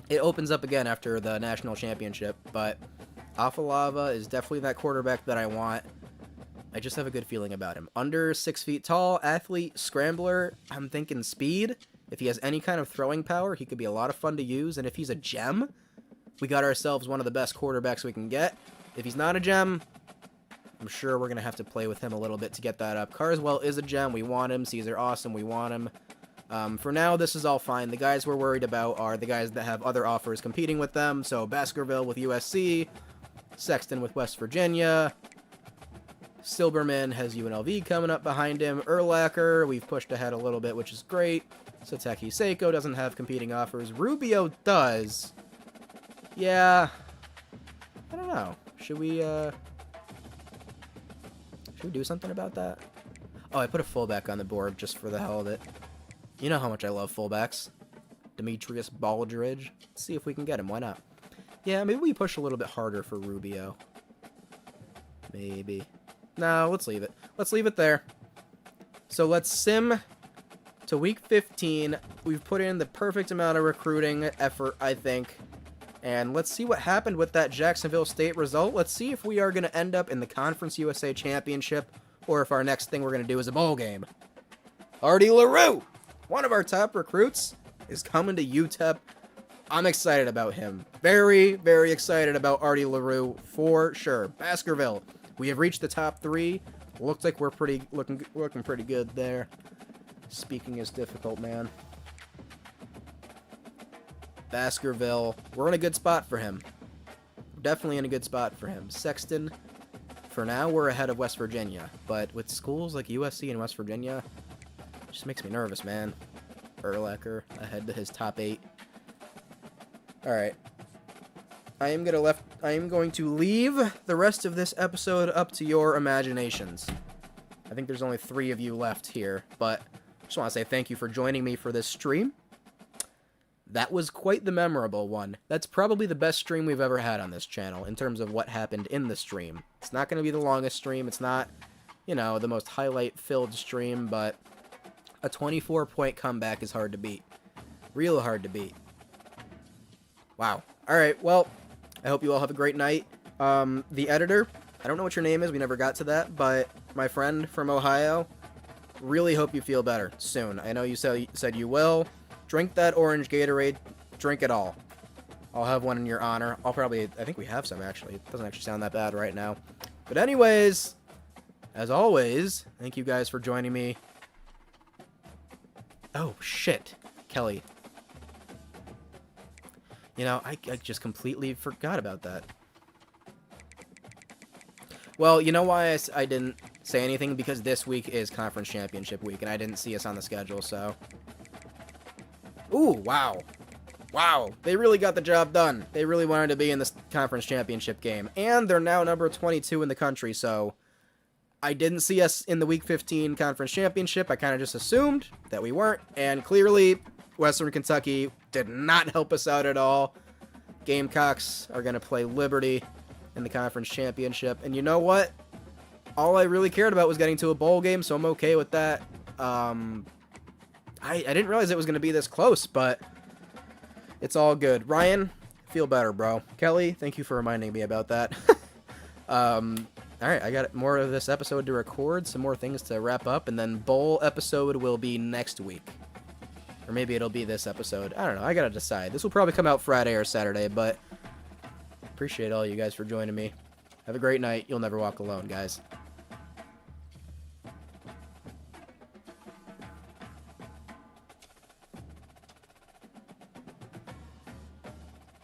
It opens up again after the national championship, but Afalava is definitely that quarterback that I want. I just have a good feeling about him. Under 6 feet tall, athlete, scrambler. I'm thinking speed. If he has any kind of throwing power, he could be a lot of fun to use. And if he's a gem, we got ourselves one of the best quarterbacks we can get. If he's not a gem, I'm sure we're going to have to play with him a little bit to get that up. Carswell is a gem. We want him. Caesar, awesome. We want him. For now, this is all fine. The guys we're worried about are the guys that have other offers competing with them. So Baskerville with USC, Sexton with West Virginia, Silberman has UNLV coming up behind him, Urlacher, we've pushed ahead a little bit, which is great. Sateki Seiko doesn't have competing offers. Rubio does. Yeah. I don't know. Should we do something about that? Oh, I put a fullback on the board just for the hell of it. You know how much I love fullbacks. Demetrius Baldridge. Let's see if we can get him. Why not? Yeah, maybe we push a little bit harder for Rubio. Maybe. No, let's leave it. Let's leave it there. So let's sim to week 15. We've put in the perfect amount of recruiting effort, I think. And let's see what happened with that Jacksonville State result. Let's see if we are going to end up in the Conference USA Championship or if our next thing we're going to do is a bowl game. Artie LaRue, one of our top recruits, is coming to UTEP. I'm excited about him. Very, very excited about Artie LaRue for sure. Baskerville, we have reached the top 3. Looks like we're looking pretty good there. Speaking is difficult, man. Baskerville, we're in a good spot for him. Definitely in a good spot for him. Sexton, for now we're ahead of West Virginia, but with schools like USC and West Virginia, it just makes me nervous, man. Urlacher ahead to his top 8. Alright. I am going to leave the rest of this episode up to your imaginations. I think there's only 3 of you left here, but I just want to say thank you for joining me for this stream. That was quite the memorable one. That's probably the best stream we've ever had on this channel in terms of what happened in the stream. It's not going to be the longest stream. It's not, you know, the most highlight-filled stream, but a 24-point comeback is hard to beat. Real hard to beat. Wow. Alright, well, I hope you all have a great night. The editor, I don't know what your name is, we never got to that, but my friend from Ohio, really hope you feel better soon. I know you said you will. Drink that orange Gatorade. Drink it all. I'll have one in your honor. I think we have some, actually. It doesn't actually sound that bad right now. But anyways, as always, thank you guys for joining me. Oh, shit. Kelly. You know, I just completely forgot about that. Well, you know why I didn't say anything? Because this week is Conference Championship week, and I didn't see us on the schedule, so... Ooh, wow. Wow, they really got the job done. They really wanted to be in this Conference Championship game. And they're now number 22 in the country, so... I didn't see us in the Week 15 Conference Championship. I kind of just assumed that we weren't, and clearly, Western Kentucky did not help us out at all. Gamecocks are going to play Liberty in the Conference Championship, and you know what? All I really cared about was getting to a bowl game, so I'm okay with that. I didn't realize it was going to be this close, but it's all good. Ryan, feel better, bro. Kelly, thank you for reminding me about that. Alright, I got more of this episode to record, some more things to wrap up, and then bowl episode will be next week. Or maybe it'll be this episode. I don't know. I gotta decide. This will probably come out Friday or Saturday, but appreciate all you guys for joining me. Have a great night. You'll never walk alone, guys.